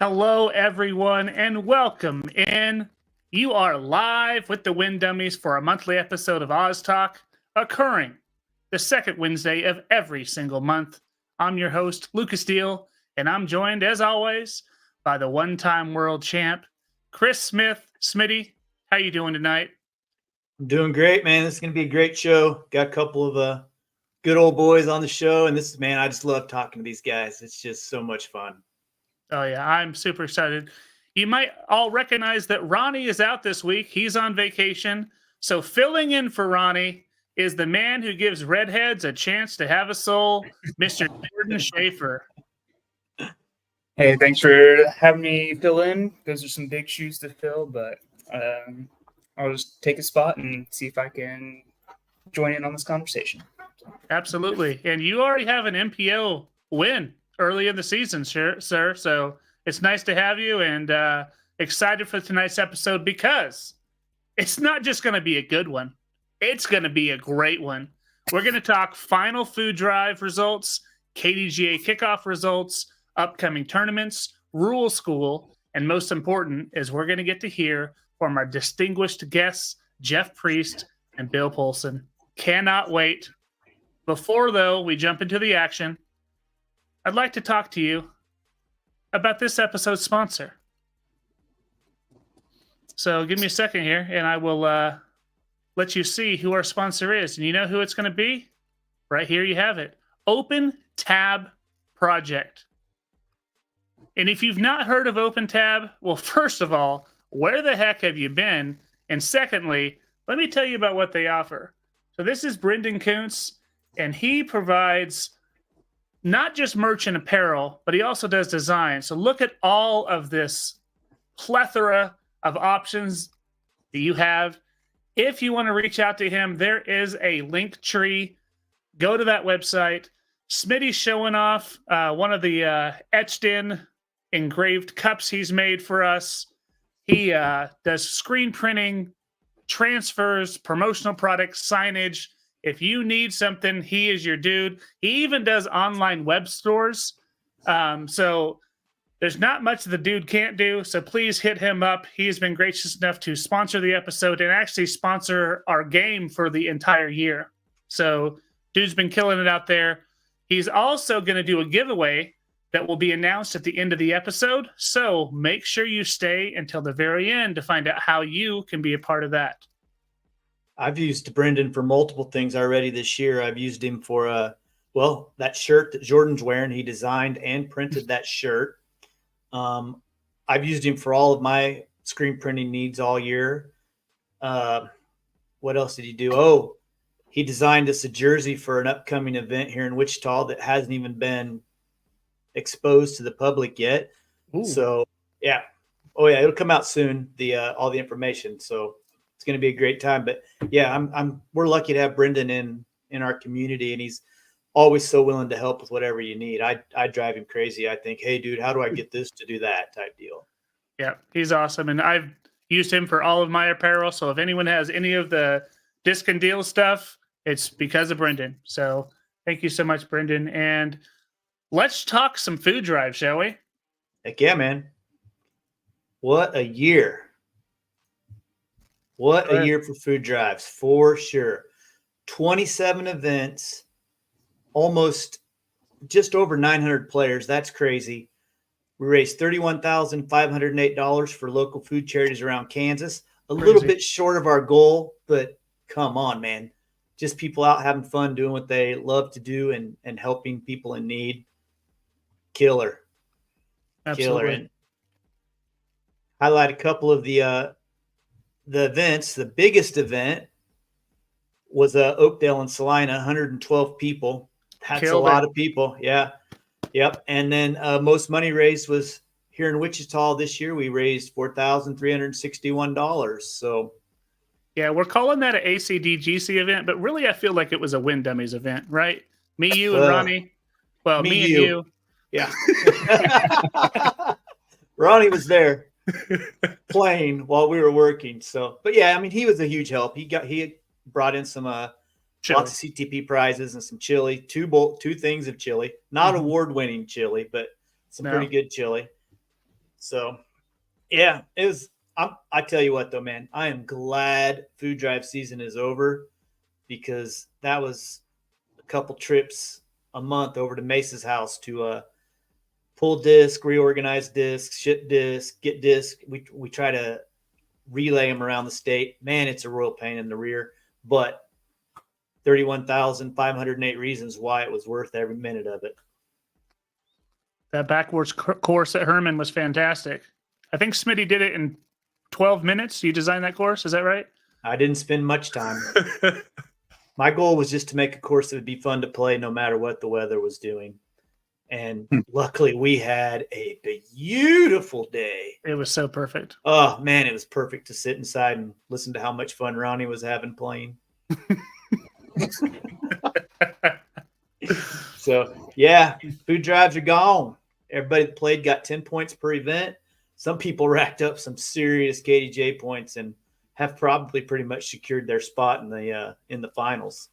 Hello, everyone, and welcome in. You are live with the Win Dummies for a monthly episode of Oz Talk, occurring the second Wednesday of every single month. I'm your host, Lucas Deal, and I'm joined, as always, by the one-time world champ, Chris Smith. Smitty, how you doing tonight? I'm doing great, man. This is going to be a great show. Got a couple of good old boys on the show, and I just love talking to these guys. It's just so much fun. Oh, yeah, I'm super excited. You might all recognize that Ronnie is out this week. He's on vacation. So filling in for Ronnie is the man who gives redheads a chance to have a soul, Mr. Jordan Schaefer. Hey, thanks for having me fill in. Those are some big shoes to fill, but I'll just take a spot and see if I can join in on this conversation. Absolutely. And you already have an MPO win early in the season, sir. So it's nice to have you, and excited for tonight's episode because it's not just going to be a good one. It's going to be a great one. We're going to talk final food drive results, KDGA kickoff results, upcoming tournaments, rule school, and most important is we're going to get to hear from our distinguished guests, Jeff Priest and Bill Paulson. Cannot wait. Before, though, we jump into the action, I'd like to talk to you about this episode's sponsor. So give me a second here, and I will let you see who our sponsor is. And you know who it's going to be? Right here you have it. Open Tab Project. And if you've not heard of Open Tab, well, first of all, where the heck have you been? And secondly, let me tell you about what they offer. So this is Brendan Kuntz, and he provides not just merch and apparel, but he also does design. So look at all of this plethora of options that you have. If you want to reach out to him, there is a link tree. Go to that website. Smitty's showing off one of the etched in engraved cups he's made for us. He does screen printing, transfers, promotional products, signage. If you need something, he is your dude. He even does online web stores. So there's not much the dude can't do. So please hit him up. He has been gracious enough to sponsor the episode and actually sponsor our game for the entire year. So dude's been killing it out there. He's also going to do a giveaway that will be announced at the end of the episode. So make sure you stay until the very end to find out how you can be a part of that. I've used Brendan for multiple things already this year. I've used him for, that shirt that Jordan's wearing. He designed and printed that shirt. I've used him for all of my screen printing needs all year. What else did he do? Oh, he designed us a jersey for an upcoming event here in Wichita that hasn't even been exposed to the public yet. Ooh. So, yeah. Oh, yeah, it'll come out soon, all the information. So it's going to be a great time. But yeah, we're lucky to have Brendan in our community, and he's always so willing to help with whatever you need. I drive him crazy. I think, hey, dude, how do I get this to do that type deal? Yeah, he's awesome. And I've used him for all of my apparel. So if anyone has any of the disc and deal stuff, it's because of Brendan. So thank you so much, Brendan. And let's talk some food drive, shall we? Heck yeah, man. What a year. What a year for food drives, for sure. 27 events, almost just over 900 players. That's crazy. We raised $31,508 for local food charities around Kansas. A little bit short of our goal, but come on, man. Just people out having fun, doing what they love to do and helping people in need. Killer. Absolutely. Killer. And highlight a couple of the events. The biggest event was Oakdale and Salina, 112 people. That's a lot of people. Yeah. Yep. And then most money raised was here in Wichita this year. We raised $4,361. So yeah, we're calling that an ACDGC event, but really I feel like it was a Win Dummies event, right? Me, you, and Ronnie. Well, me and you. Yeah. Ronnie was there playing while we were working. So, but yeah, I mean, he was a huge help. He brought in some lots of CTP prizes and some chili, two things of chili, not award-winning chili, but some pretty good chili. So, yeah, it was. I tell you what, though, man, I am glad food drive season is over because that was a couple trips a month over to Mace's house to pull disc, reorganize disc, ship disc, get disc. We try to relay them around the state. Man, it's a real pain in the rear, but 31,508 reasons why it was worth every minute of it. That backwards course at Herman was fantastic. I think Smitty did it in 12 minutes. You designed that course, is that right? I didn't spend much time. My goal was just to make a course that would be fun to play no matter what the weather was doing. And luckily we had a beautiful day. It was so perfect. Oh, man, it was perfect to sit inside and listen to how much fun Ronnie was having playing. So, yeah, food drives are gone. Everybody that played got 10 points per event. Some people racked up some serious KDJ points and have probably pretty much secured their spot in the finals.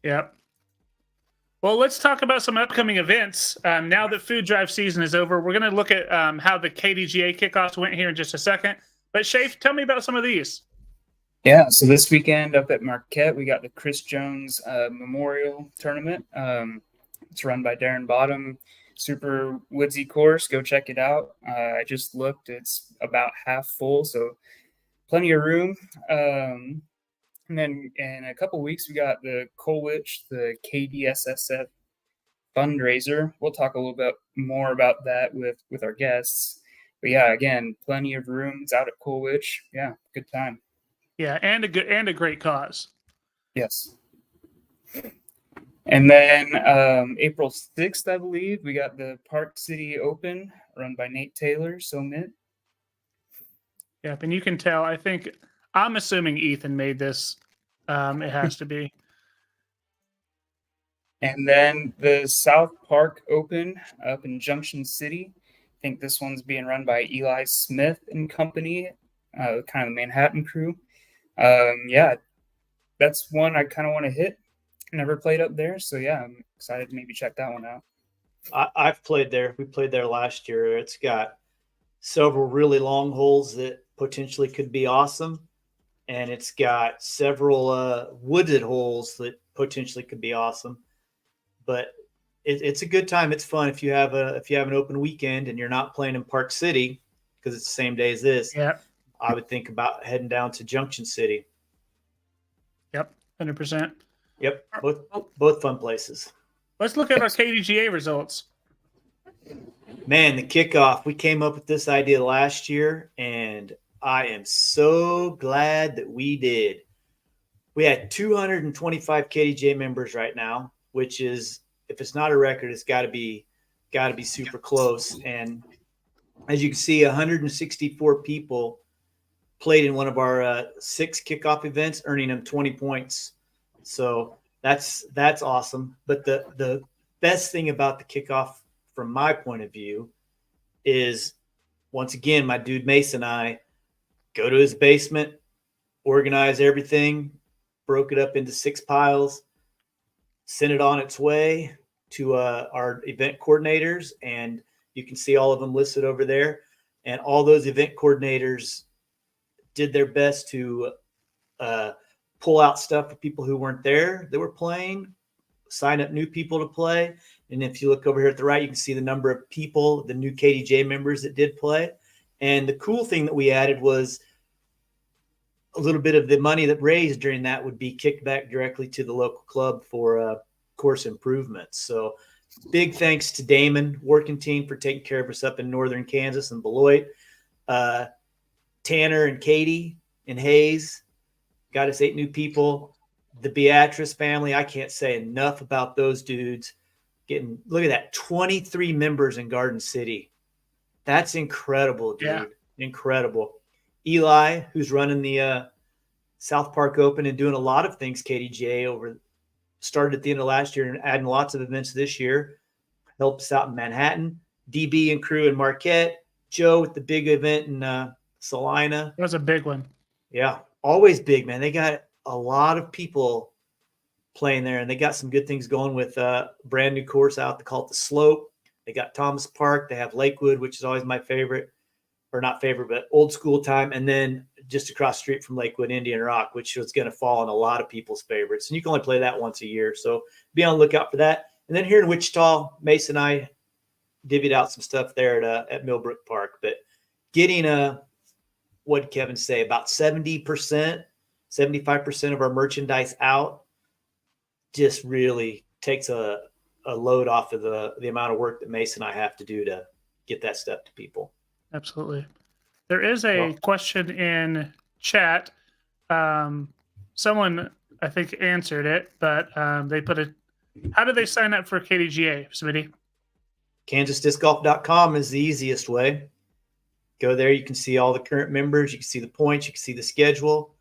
Yep. Well, let's talk about some upcoming events. Now that food drive season is over, we're going to look at how the KDGA kickoffs went here in just a second. But Shafe, tell me about some of these. Yeah, so this weekend up at Marquette, we got the Chris Jones Memorial Tournament. It's run by Darren Bottom. Super woodsy course. Go check it out. I just looked. It's about half full, so plenty of room. And then in a couple weeks, we got the Colwich, the KDSSF fundraiser. We'll talk a little bit more about that with our guests. But yeah, again, plenty of room. It's out at Colwich. Yeah, good time. Yeah, and a great cause. Yes. And then April 6th, I believe, we got the Park City Open run by Nate Taylor, Mid. Yep, and you can tell, I'm assuming Ethan made this. It has to be. And then the South Park Open up in Junction City. I think this one's being run by Eli Smith and company, kind of the Manhattan crew. Yeah, that's one I kind of want to hit. Never played up there, so yeah, I'm excited to maybe check that one out. I've played there. We played there last year. It's got several really long holes that potentially could be awesome, and it's got several wooded holes that potentially could be awesome. But it's a good time. It's fun if you have an open weekend and you're not playing in Park City because it's the same day as this. Yeah, I would think about heading down to Junction City. Yep, 100%. Yep, both fun places. Let's look at our KDGA results. Man, the kickoff, we came up with this idea last year, and I am so glad that we did. We had 225 KDJ members right now, which is, if it's not a record, it's got to be super close. And as you can see, 164 people played in one of our 6 kickoff events, earning them 20 points. So that's awesome. But the best thing about the kickoff from my point of view is, once again, my dude Mason and I go to his basement, organize everything, broke it up into 6 piles, sent it on its way to our event coordinators, and you can see all of them listed over there. And all those event coordinators did their best to pull out stuff for people who weren't there that were playing, sign up new people to play. And if you look over here at the right, you can see the number of people, the new KDJ members that did play. And the cool thing that we added was a little bit of the money that raised during that would be kicked back directly to the local club for course improvements. So big thanks to Damon working team for taking care of us up in northern Kansas and Beloit. Tanner and Katie and Hayes got us 8 new people. The Beatrice family, I can't say enough about those dudes. Look at that, 23 members in Garden City. That's incredible, dude. Yeah. Incredible. Eli, who's running the South Park Open and doing a lot of things KDJ started at the end of last year and adding lots of events this year. Helped us out in Manhattan. DB and crew in Marquette. Joe with the big event in Salina. That was a big one. Yeah, always big, man. They got a lot of people playing there, and they got some good things going with a brand new course out called the Slope. They got Thomas Park. They have Lakewood, which is always my favorite, or not favorite, but old school time. And then just across the street from Lakewood, Indian Rock, which was going to fall on a lot of people's favorites. And you can only play that once a year. So be on the lookout for that. And then here in Wichita, Mason and I divvied out some stuff there at Millbrook Park. But getting what did Kevin say, about 70%, 75% of our merchandise out just really takes a load off of the amount of work that Mason and I have to do to get that stuff to people. Absolutely. There is a question in chat. Someone, I think, answered it, but they put how do they sign up for KDGA, Smitty? KansasDiscGolf.com is the easiest way. Go there. You can see all the current members. You can see the points. You can see the schedule.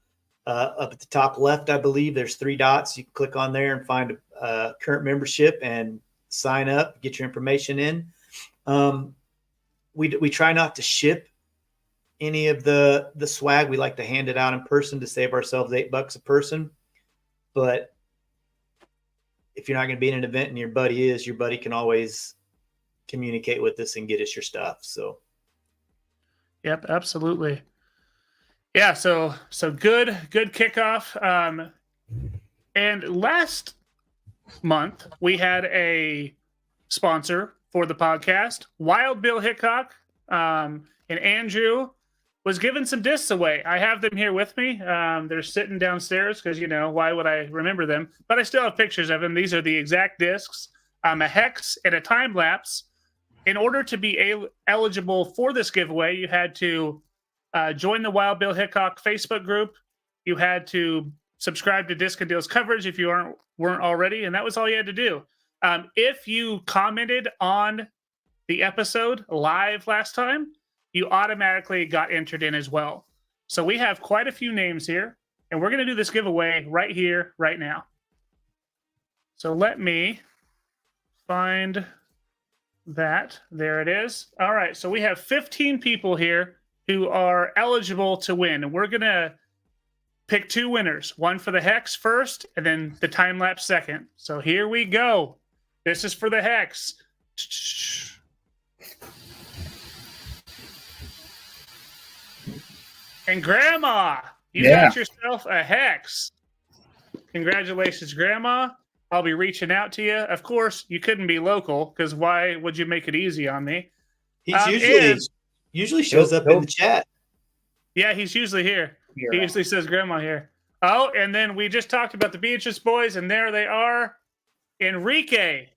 Up at the top left, I believe, there's 3 dots. You can click on there and find a current membership and sign up, get your information in. We try not to ship any of the swag. We like to hand it out in person to save ourselves $8 a person. But if you're not going to be in an event and your buddy can always communicate with us and get us your stuff. So, yep, absolutely. Yeah, so good kickoff. And last month we had a sponsor for the podcast, Wild Bill Hickok, and Andrew was giving some discs away. I have them here with me. They're sitting downstairs because, why would I remember them? But I still have pictures of them. These are the exact discs, a hex and a time lapse. In order to be eligible for this giveaway, you had to join the Wild Bill Hickok Facebook group. You had to subscribe to Disc and Deals coverage if you weren't already, and that was all you had to do. If you commented on the episode live last time, you automatically got entered in as well. So we have quite a few names here, and we're going to do this giveaway right here, right now. So let me find that. There it is. All right, so we have 15 people here who are eligible to win, and we're going to pick 2 winners, one for the hex first and then the time lapse second. So here we go. This is for the hex. And Grandma, you got yourself a hex. Congratulations, Grandma. I'll be reaching out to you. Of course, you couldn't be local because why would you make it easy on me? He's usually shows up in the chat. Yeah, he's usually here. He usually says Grandma here. Oh, and then we just talked about the Beatrice boys, and there they are. Enrique.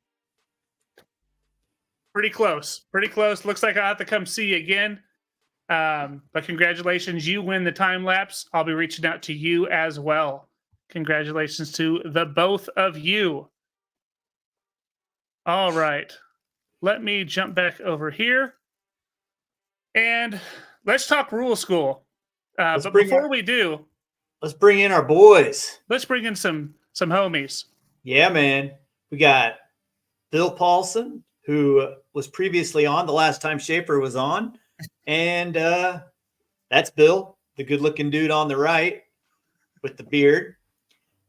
Pretty close. Looks like I'll have to come see you again. But congratulations, you win the time lapse. I'll be reaching out to you as well. Congratulations to the both of you. All right. Let me jump back over here. And let's talk rule school. But before we do, let's bring in our boys. Let's bring in some homies. Yeah, man. We got Bill Paulson, who was previously on the last time Schaefer was on. And that's Bill, the good-looking dude on the right with the beard.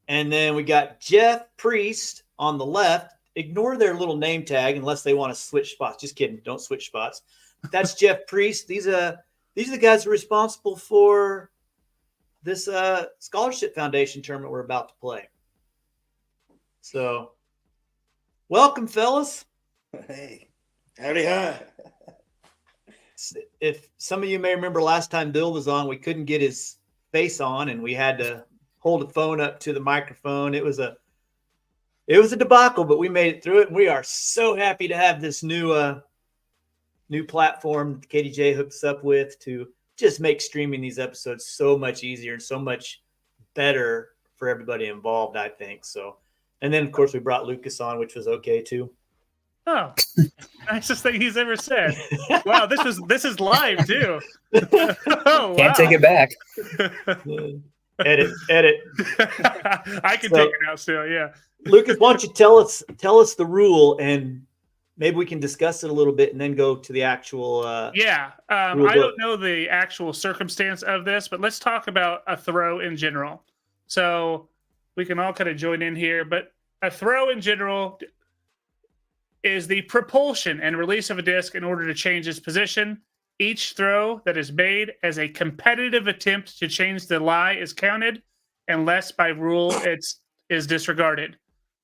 And then we got Jeff Priest on the left. Ignore their little name tag unless they want to switch spots. Just kidding. Don't switch spots. That's Jeff Priest. These are the guys who are responsible for this scholarship foundation tournament we're about to play. So, welcome, fellas. Hey, howdy, hi. If some of you may remember last time Bill was on, we couldn't get his face on, and we had to hold the phone up to the microphone. It was a debacle, but we made it through it, and we are so happy to have this new platform that KDJ hooks up with to just make streaming these episodes so much easier and so much better for everybody involved, I think. So, and then of course we brought Lucas on, which was okay too. Oh, nicest thing he's ever said. Wow, this is live too. Oh, Can't take it back. Edit. I can take it out still, yeah. Lucas, why don't you tell us the rule, and maybe we can discuss it a little bit and then go to the actual I don't know the actual circumstance of this, but let's talk about a throw in general. So we can all kind of join in here, but a throw in general, is the propulsion and release of a disc in order to change its position. Each throw that is made as a competitive attempt to change the lie is counted, unless by rule is disregarded.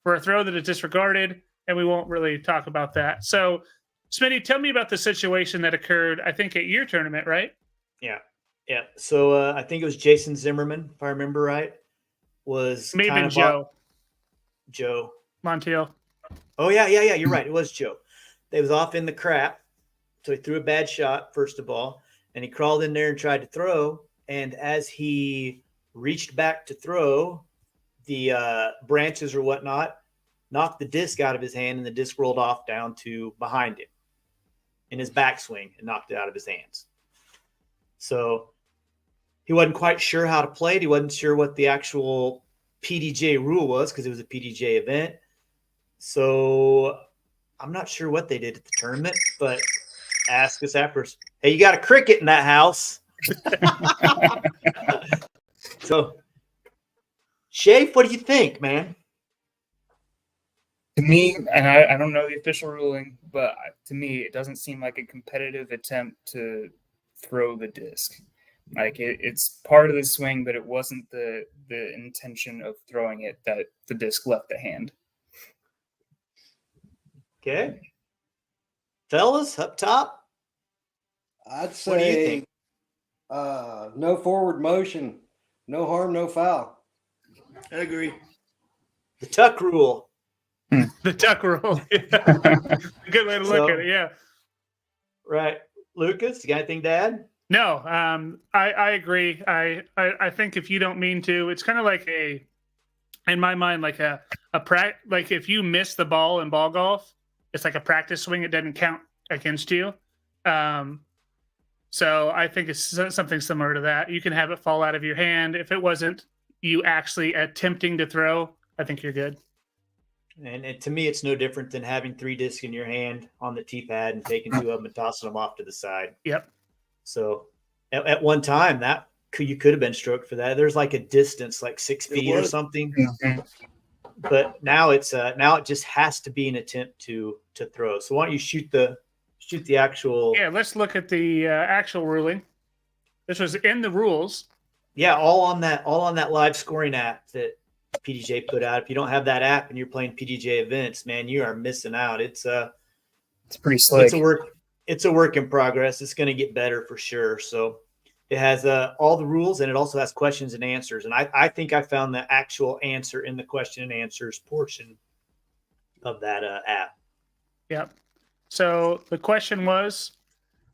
For a throw that is disregarded, and we won't really talk about that. So, Smitty, tell me about the situation that occurred, I think, at your tournament, right? Yeah. So I think it was Jason Zimmerman, if I remember right, was Maybe kind of Joe Joe Montiel. Oh yeah. You're right. It was Joe. They was off in the crap, so he threw a bad shot first of all, and he crawled in there and tried to throw. And as he reached back to throw, the branches or whatnot knocked the disc out of his hand, and the disc rolled off down to behind him in his backswing and knocked it out of his hands. So he wasn't quite sure how to play it. He wasn't sure what the actual PDGA rule was because it was a PDGA event. So I'm not sure what they did at the tournament, but ask us afterwards. Hey, you got a cricket in that house. So, Shafe, what do you think, man? To me, and I don't know the official ruling, but to me, it doesn't seem like a competitive attempt to throw the disc. Like it's part of the swing, but it wasn't the intention of throwing it that the disc left the hand. Okay. Fellas, up top. I'd What do you say think? no forward motion, no harm, no foul. I agree. The tuck rule. The tuck rule. Yeah. Good way to look at it. Yeah. Right. Lucas, you got anything to add? No, I agree. I think if you don't mean to, it's kind of like in my mind, like like if you miss the ball in ball golf, it's like a practice swing. It doesn't count against you. So I think it's something similar to that. You can have it fall out of your hand. If it wasn't you actually attempting to throw, I think you're good. And to me, it's no different than having 3 discs in your hand on the tee pad and taking 2 of them and tossing them off to the side. Yep. So at one time you could have been stroked for that. There's like a distance, like 6 feet or something. Mm-hmm. But now it just has to be an attempt to throw. So why don't you shoot the actual? Yeah. Let's look at the actual ruling. This was in the rules. Yeah, all on that live scoring app that PDGA put out. If you don't have that app and you're playing PDGA events, man, you are missing out. It's pretty slick. It's a work in progress. It's going to get better for sure. So it has all the rules, and it also has questions and answers. And I think I found the actual answer in the question and answers portion of that app. Yep. So the question was,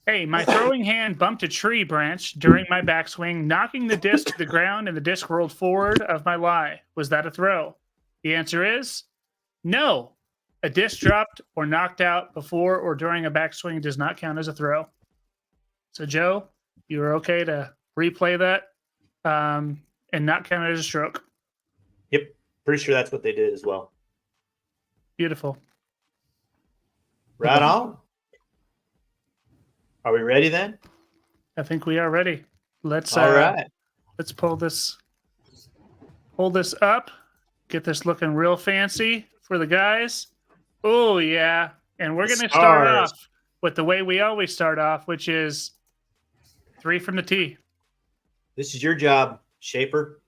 hey, my throwing hand bumped a tree branch during my backswing, knocking the disc to the ground, and the disc rolled forward of my lie. Was that a throw? The answer is no. A disc dropped or knocked out before or during a backswing does not count as a throw. So, Joe, you are okay to replay that and not count it as a stroke. Yep. Pretty sure that's what they did as well. Beautiful. Right on. Are we ready then? I think we are ready. Let's All right. Let's pull this up. Get this looking real fancy for the guys. Oh yeah. And we're gonna start off with the way we always start off, which is 3 from the tee. This is your job, Shaper.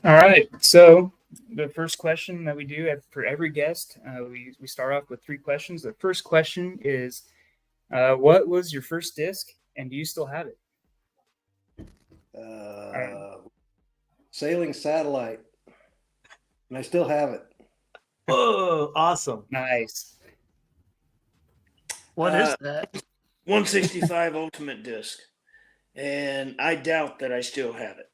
All right. So the first question that we do for every guest, we start off with 3 questions. The first question is, what was your first disc, and do you still have it? Sailing satellite, and I still have it. Oh, awesome. Nice. What is that? 165 Ultimate Disc, and I doubt that I still have it.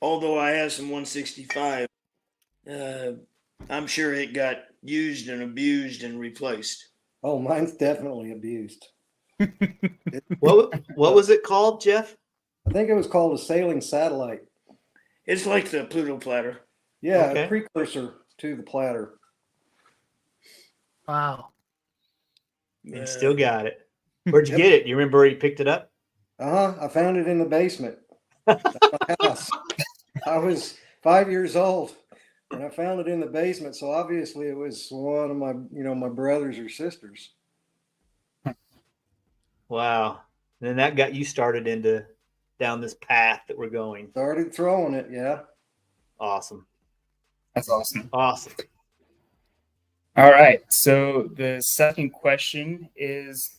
Although I have some 165, I'm sure it got used and abused and replaced. Oh, mine's definitely abused. What was it called, Jeff? I think it was called a sailing satellite. It's like the Pluto platter. Yeah, Okay. a precursor to the platter. Wow. And still got it. Where'd you get it? You remember where you picked it up? I found it in the basement at my house. I was 5 years old And I found it in the basement, so obviously it was one of my, my brothers or sisters. Wow. And then that got you started down this path that we're going. Started throwing it, yeah. Awesome. That's awesome. Awesome. All right. So the second question is,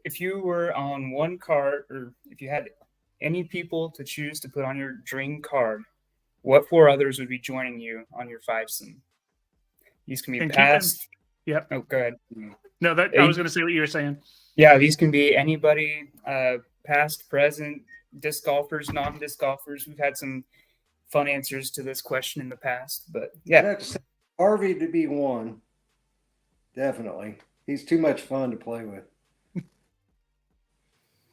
if you were on one card, or if you had any people to choose to put on your dream card, what 4 others would be joining you on your 5-some? These can be And past. Yep. Oh, go ahead. No, I was going to say what you were saying. Yeah, these can be anybody, past, present, disc golfers, non-disc golfers. We've had some fun answers to this question in the past, but I'd yeah. have to say Harvey to be one. Definitely. He's too much fun to play with.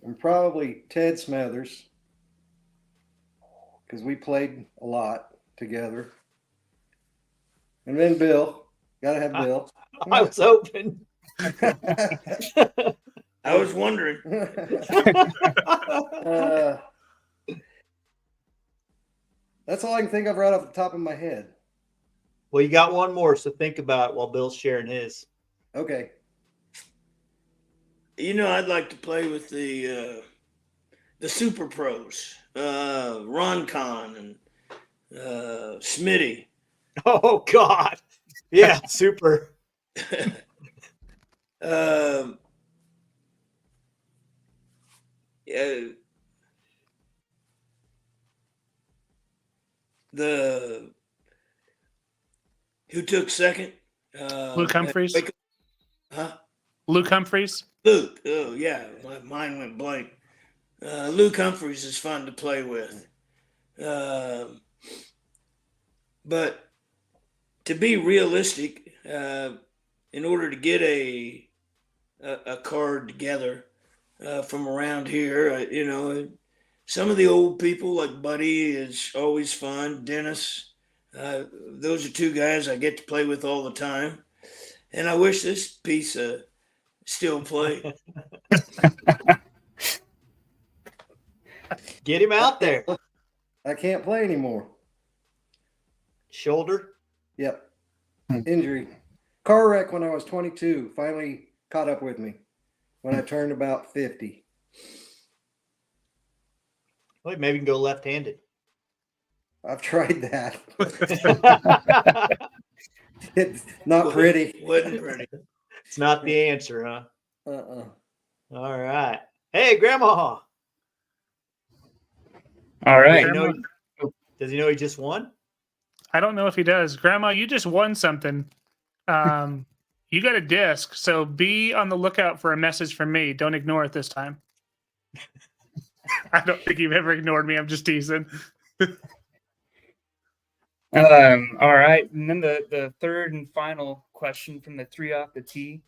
And probably Ted Smathers, because we played a lot together. And then Bill. Gotta have Bill. I was hoping. I was wondering. That's all I can think of right off the top of my head. Well, you got one more, so think about it while Bill's sharing his. Okay. I'd like to play with the super pros, Ron Con and Smitty. Oh, God. Yeah, super. Yeah, who took second? Luke Humphreys. Huh? Luke Humphreys. Luke. Oh yeah, mine went blank. Luke Humphreys is fun to play with, but to be realistic, in order to get a card together from around here, some of the old people like Buddy is always fun. Dennis, those are 2 guys I get to play with all the time, and I wish this piece still played. Get him out there. I can't play anymore. Shoulder. Yep. Injury. Car wreck when I was 22. Finally caught up with me when I turned about 50. Well, maybe you can go left-handed. I've tried that. It's not pretty. Wasn't pretty. It's not the answer, huh? Uh-uh. All right. Hey, Grandma. All right. Does he know he just won? I don't know if he does. Grandma, you just won something. You got a disc, so be on the lookout for a message from me. Don't ignore it this time. I don't think you've ever ignored me. I'm just teasing. All right. And then the third and final question from the 3 off the tee.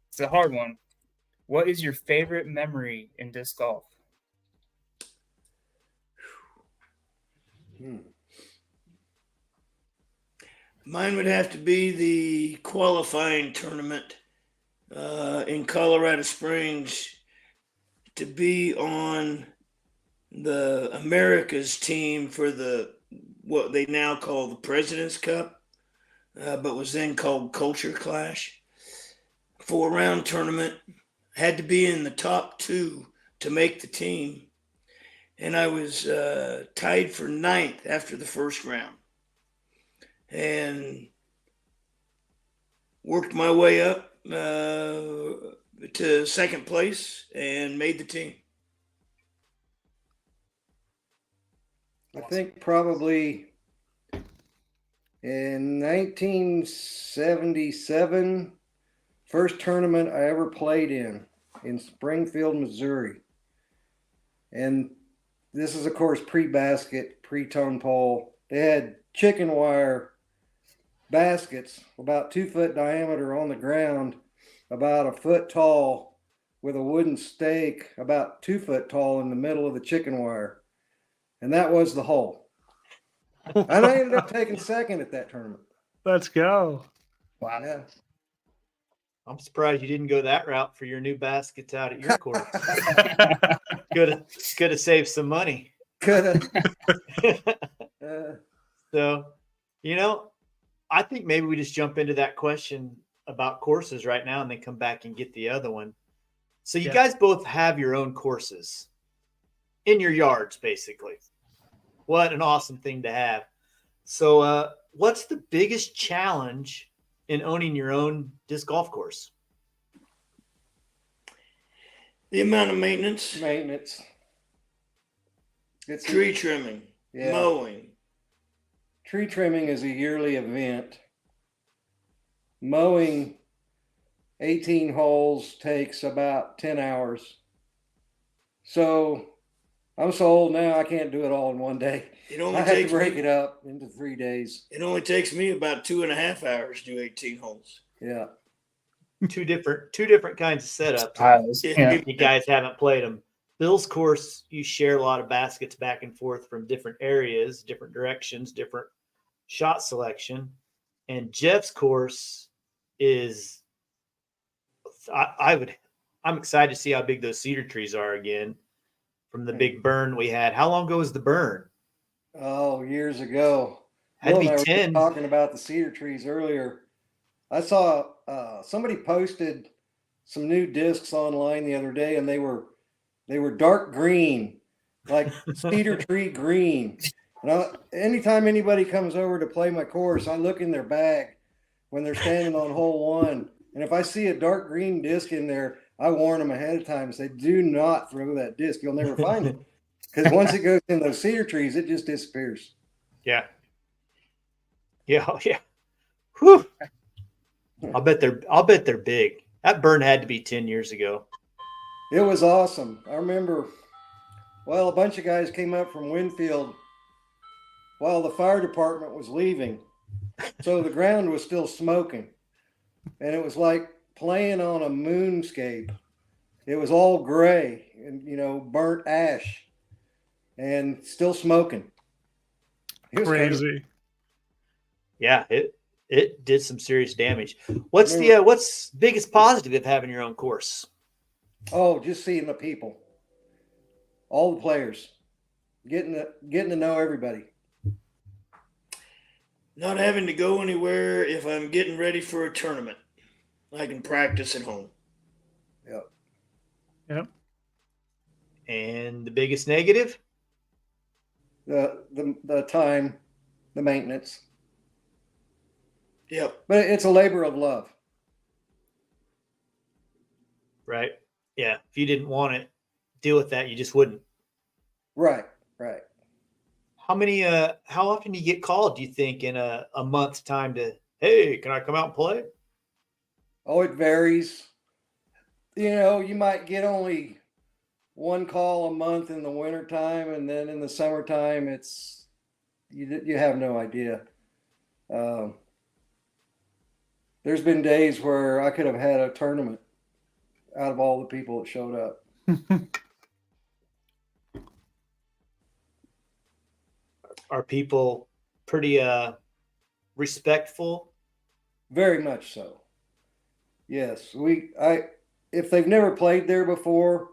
It's a hard one. What is your favorite memory in disc golf? Mine would have to be the qualifying tournament in Colorado Springs, to be on the America's team for what they now call the President's Cup, but was then called Culture Clash. 4-round tournament. Had to be in the top 2 to make the team. And I was tied for 9th after the first round. And worked my way up to second place and made the team. I think probably in 1977, first tournament I ever played in Springfield, Missouri. And this is, of course, pre-basket, pre-tone pole. They had chicken wire baskets about 2 foot diameter on the ground, about a foot tall, with a wooden stake about 2 foot tall in the middle of the chicken wire. And that was the hole. And I ended up taking second at that tournament. Let's go. Wow. Yeah. I'm surprised you didn't go that route for your new baskets out at your court. Could have saved some money. Could have. So You know, I think maybe we just jump into that question about courses right now and then come back and get the other one. So you Yeah. guys both have your own courses in your yards, basically. What an awesome thing to have. So, what's the biggest challenge in owning your own disc golf course? The amount of maintenance, Maintenance. It's tree trimming, Yeah. mowing. Tree trimming is a yearly event. Mowing 18 holes takes about 10 hours. So I'm so old now I can't do it all in one day. It I only have to takes break me, it up into 3 days. it only takes me about 2.5 hours to do 18 holes. Yeah. Two different kinds of setups. Styles. Yeah. You guys haven't played them. Bill's course, you share a lot of baskets back and forth from different areas, different directions, different shot selection. And Jeff's course is, I'm excited to see how big those cedar trees are again from the big burn we had. How long ago was the burn? Oh, years ago. Had to Bill be and I were 10. talking about the cedar trees earlier. I saw somebody posted some new discs online the other day, and they were dark green, like cedar tree green. And anytime anybody comes over to play my course, I look in their bag when they're standing on hole one, and if I see a dark green disc in there, I warn them ahead of time and say, "Do not throw that disc; you'll never find it." Because once it goes in those cedar trees, it just disappears. Yeah. Yeah. Whew. I'll bet they're big. That burn had to be 10 years ago. It was awesome. I remember, well, a bunch of guys came up from Winfield while the fire department was leaving. So the ground was still smoking. And it was like playing on a moonscape. It was all gray and, burnt ash and still smoking. It was Crazy. Yeah, it did some serious damage. What's biggest positive of having your own course? Oh, just seeing the people, all the players, getting to know everybody. Not having to go anywhere if I'm getting ready for a tournament. I can practice at home. Yep. And the biggest negative? The time, the maintenance. Yep. But it's a labor of love. Right. Yeah. If you didn't want to deal with that, you just wouldn't. Right. How often do you get called, do you think, in a month's time to, hey, can I come out and play? Oh, it varies. You might get only one call a month in the wintertime, and then in the summertime, it's you have no idea. There's been days where I could have had a tournament out of all the people that showed up. Are people pretty respectful? Very much so. Yes, if they've never played there before,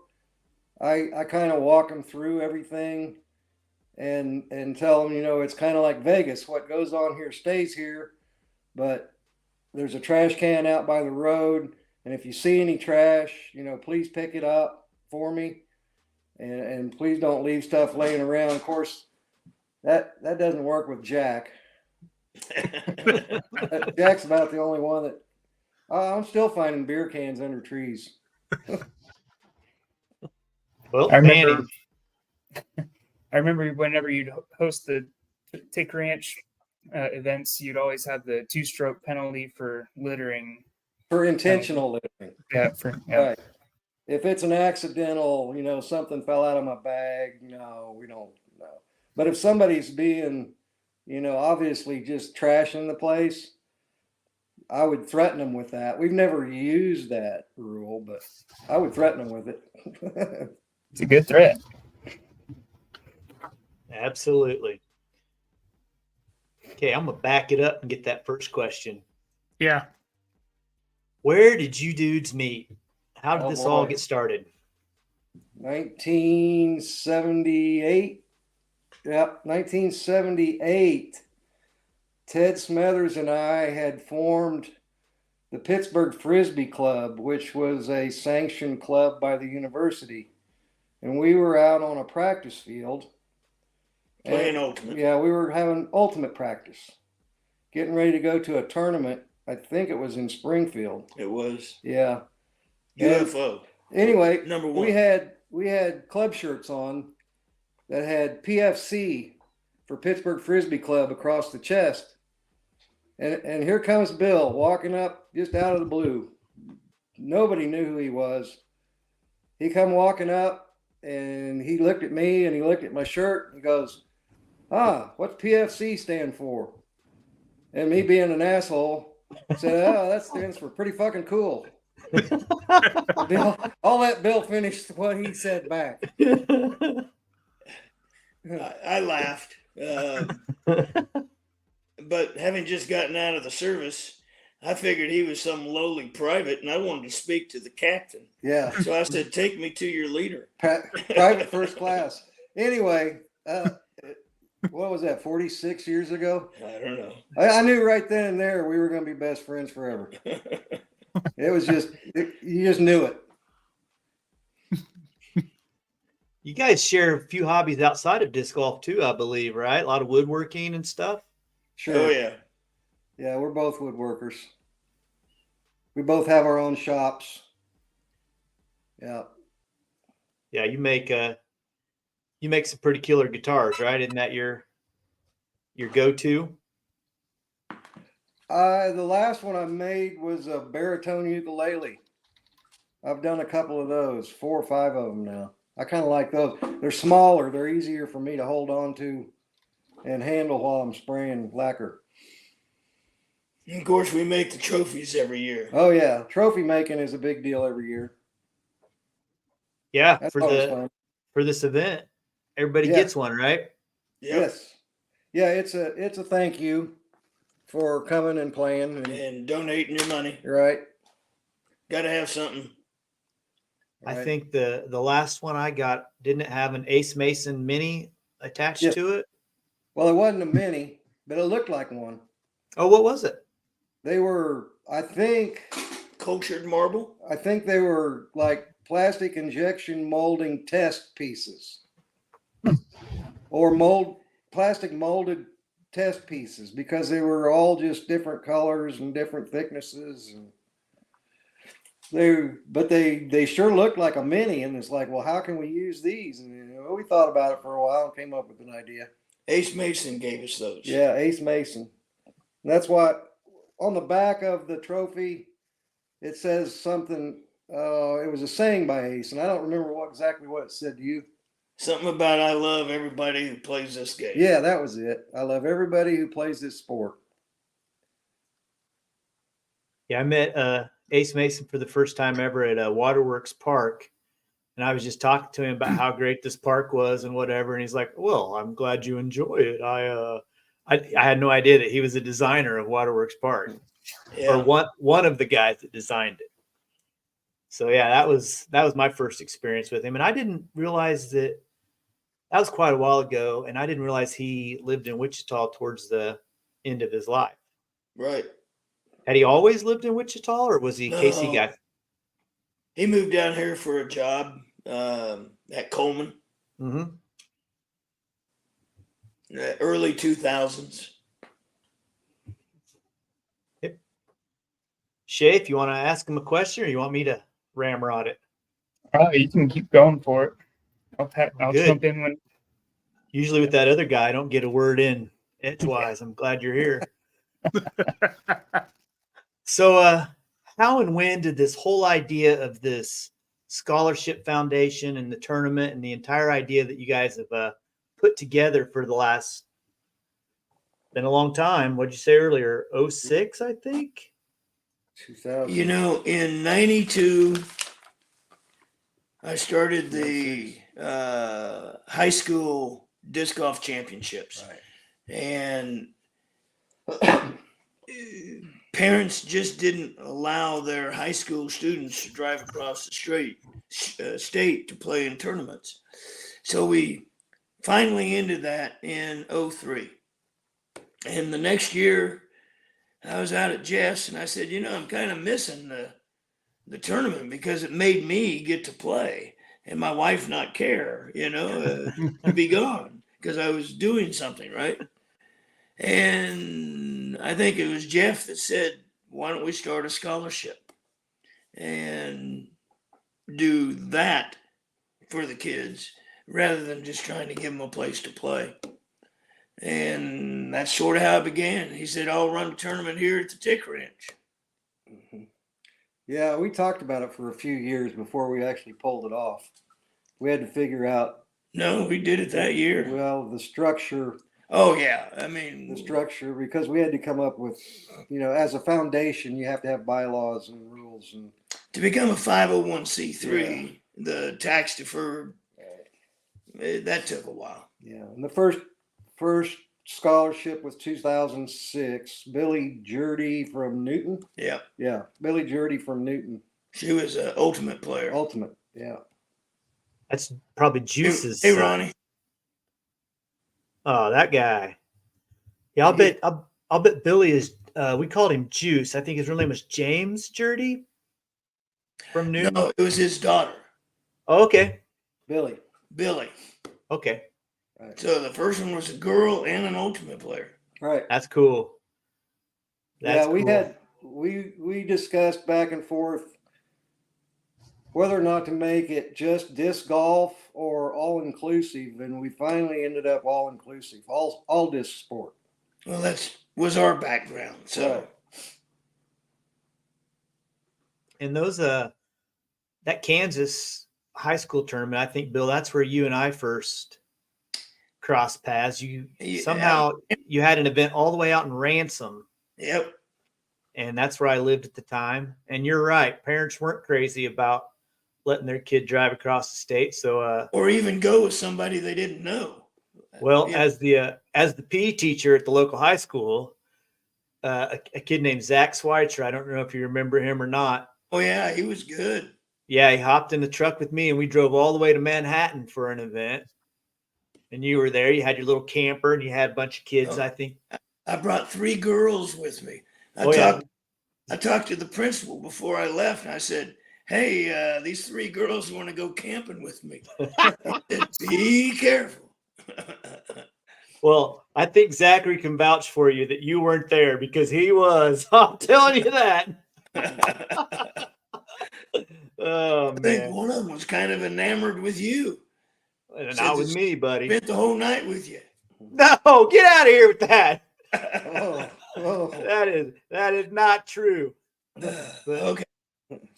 I kind of walk them through everything and tell them, it's kind of like Vegas. What goes on here stays here, but there's a trash can out by the road, and if you see any trash, please pick it up for me, and please don't leave stuff laying around. Of course, that doesn't work with Jack. Jack's about the only one that I'm still finding beer cans under trees. Well, I remember whenever you'd host the Tick Ranch events, you'd always have the 2-stroke penalty for littering. For intentional littering. Yeah. Right. If it's an accidental, something fell out of my bag, no, we don't know. But if somebody's being, obviously just trashing the place, I would threaten them with that. We've never used that rule, but I would threaten them with it. It's a good threat. Absolutely. Okay, I'm going to back it up and get that first question. Yeah. Where did you dudes meet? How did this all get started? 1978. Yep, 1978. Ted Smethers and I had formed the Pittsburgh Frisbee Club, which was a sanctioned club by the university. And we were out on a practice field. Playing ultimate. Yeah, we were having ultimate practice. Getting ready to go to a tournament. I think it was in Springfield. It was Yeah. UFO. Anyway, Number one. we had club shirts on that had PFC for Pittsburgh Frisbee Club across the chest. And here comes Bill walking up just out of the blue. Nobody knew who he was. He come walking up and he looked at me and he looked at my shirt and he goes, what's PFC stand for? And me being an asshole said, that stands for pretty fucking cool. Bill, I'll let Bill finish what he said back. I laughed. But having just gotten out of the service, I figured he was some lowly private and I wanted to speak to the captain. Yeah. So I said, take me to your leader. Private first class. Anyway, what was that, 46 years ago? I don't know. I knew right then and there we were going to be best friends forever. It was just, you just knew it. You guys share a few hobbies outside of disc golf too, I believe, right? A lot of woodworking and stuff. Sure. Oh, yeah. Yeah, we're both woodworkers. We both have our own shops. Yeah. Yeah, you make some pretty killer guitars, right? Isn't that your go-to? The last one I made was a baritone ukulele. I've done a couple of those, 4 or 5 of them now. I kind of like those. They're smaller. They're easier for me to hold on to and handle while I'm spraying lacquer. And of course, we make the trophies every year. Oh yeah, trophy making is a big deal every year. Yeah, That's for always fun. for this event, everybody gets one, right? Yep. Yes. Yeah, it's a thank you for coming and playing And donating your money. right. Got to have something. I Right. think the last one I got didn't it have an Ace Mason mini attached Yes. to it. Well, it wasn't a mini, but it looked like one. Oh, what was it? They were, I think Cultured marble. they were like plastic injection molding test pieces or plastic molded test pieces because they were all just different colors and different thicknesses. And they sure looked like a mini. And it's like, well, how can we use these? And we thought about it for a while and came up with an idea. Ace Mason gave us those. Yeah, Ace Mason. And that's what on the back of the trophy, it says something. It was a saying by Ace, and I don't remember exactly what it said to you. Something about I love everybody who plays this game. Yeah, that was it. I love everybody who plays this sport. Yeah, I met Ace Mason for the first time ever at Waterworks Park. And I was just talking to him about how great this park was and whatever. And he's like, well, I'm glad you enjoy it. I had no idea that he was a designer of Waterworks Park Yeah. or one of the guys that designed it. So yeah, that was my first experience with him. And I didn't realize that was quite a while ago. And I didn't realize he lived in Wichita towards the end of his life. Right. Had he always lived in Wichita or was he a KC No. guy? He moved down here for a job at Coleman. Mm-hmm. Early 2000s. Yep. Shay, if you want to ask him a question or you want me to ramrod it? You can keep going for it. I'll Good. jump in when. Usually with that other guy, I don't get a word in edgewise. I'm glad you're here. So how and when did this whole idea of this scholarship foundation and the tournament and the entire idea that you guys have put together for the last, been a long time. What'd you say earlier? 06, I think. 2000. In 92, I started the high school disc golf championships. Right. And parents just didn't allow their high school students to drive across the state to play in tournaments. So we finally ended that in 03. And the next year, I was out at Jeff's, and I said, I'm kind of missing the tournament because it made me get to play and my wife not care, to be gone because I was doing something, right? And I think it was Jeff that said, why don't we start a scholarship and do that for the kids rather than just trying to give them a place to play. And that's sort of how it began. He said, I'll run a tournament here at the Tick Ranch. Mhm. Yeah, we talked about it for a few years before we actually pulled it off. We had to figure out, No, we did it that year. well, the structure, Oh, yeah. I mean, because we had to come up with, as a foundation, you have to have bylaws and rules. And to become a 501c3, the tax deferred, that took a while. yeah, and the first scholarship was 2006. Billy Jurdy from Newton. Yeah. Yeah, Billy Jurdy from Newton. She was an ultimate player. Ultimate. Yeah. That's probably Juice's. Hey, Ronnie. Oh, that guy. Yeah, I'll bet Billy is. We called him Juice. I think his real name was James Jurdy from Newton. No, it was his daughter, Oh, okay. Billy. Okay. Right. So the first one was a girl and an ultimate player. Right. That's cool. That's we discussed back and forth whether or not to make it just disc golf or all inclusive, and we finally ended up all inclusive, all disc sport. Well, that was our background. So Right. And those that Kansas high school tournament, I think, Bill, that's where you and I first crossed paths. You somehow you had an event all the way out in Ransom. Yep. And that's where I lived at the time. And you're right, parents weren't crazy about letting their kid drive across the state. So Or even go with somebody they didn't know. well, Yeah. as the PE teacher at the local high school, a kid named Zach Schweitzer, I don't know if you remember him or not. Oh yeah, he was good. Yeah, he hopped in the truck with me and we drove all the way to Manhattan for an event. And you were there. You had your little camper and you had a bunch of kids, Oh. I think. I brought 3 girls with me. I talked to the principal before I left, and I said, "Hey, these 3 girls want to go camping with me. Be careful." Well, I think Zachary can vouch for you that you weren't there because he was. I'm telling you that. Oh, I think man. one of them was kind of enamored with you. Not with me, buddy. Spent the whole night with you. No, get out of here with that. Oh. That is not true. Okay.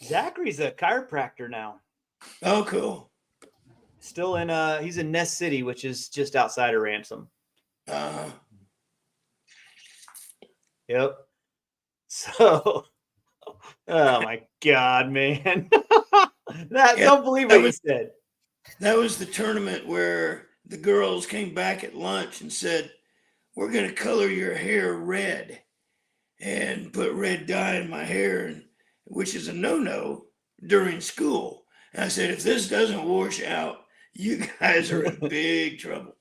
Zachary's a chiropractor now. Oh, cool. Still in he's in Ness City, which is just outside of Ransom. Yep. So oh my God, man. Don't believe what you said. That was the tournament where the girls came back at lunch and said, "We're going to color your hair red and put red dye in my hair," which is a no-no during school. And I said, "If this doesn't wash out, you guys are in big trouble."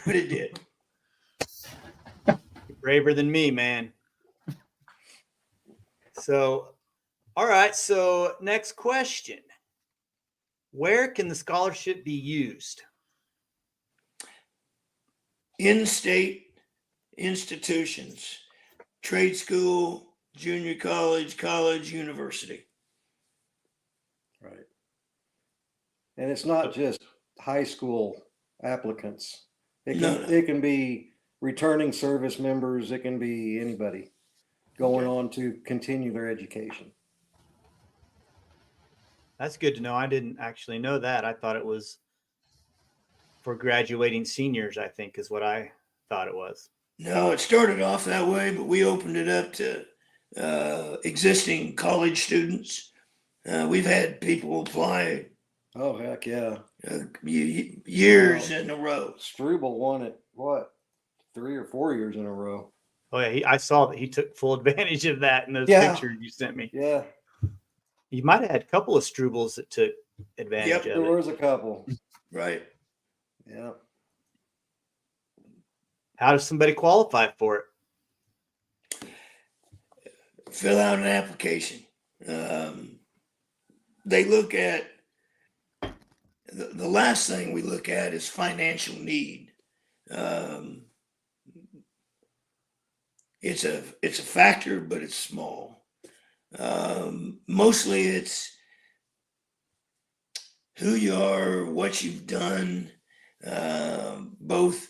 But it did. You're braver than me, man. So, all right. So next question. Where can the scholarship be used? In-state institutions, trade school, junior college, university. Right. And it's not just high school applicants. It can be returning service members. It can be anybody going on to continue their education. That's good to know. I didn't actually know that. I thought it was for graduating seniors, I think is what I thought it was. No, it started off that way, but we opened it up to existing college students. We've had people apply. Oh, heck yeah. Years in a row. Struble won it, 3 or 4 years in a row. Oh yeah, I saw that he took full advantage of that in those Yeah. pictures you sent me. Yeah. You might have had a couple of Strubles that took advantage of There it. was a couple. Right. Yeah. How does somebody qualify for it? Fill out an application. They look at the last thing we look at is financial need. It's a factor, but it's small. Mostly it's who you are, what you've done, both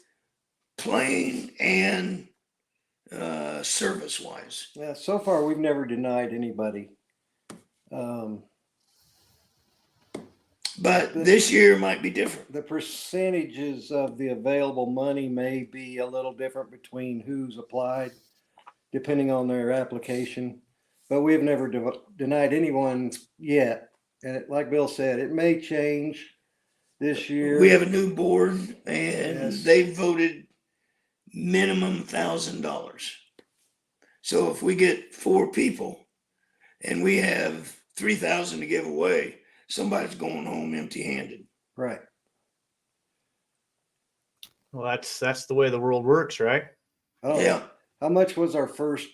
playing and service wise. Yeah, so far we've never denied anybody. But this year might be different. The percentages of the available money may be a little different between who's applied, depending on their application. But we've never denied anyone yet. And like Bill said, it may change this year. We have a new board, and Yes. they voted minimum $1,000. So if we get 4 people and we have 3,000 to give away, somebody's going home empty-handed. Right. Well, that's the way the world works, right? Oh, Yeah, How much was our first?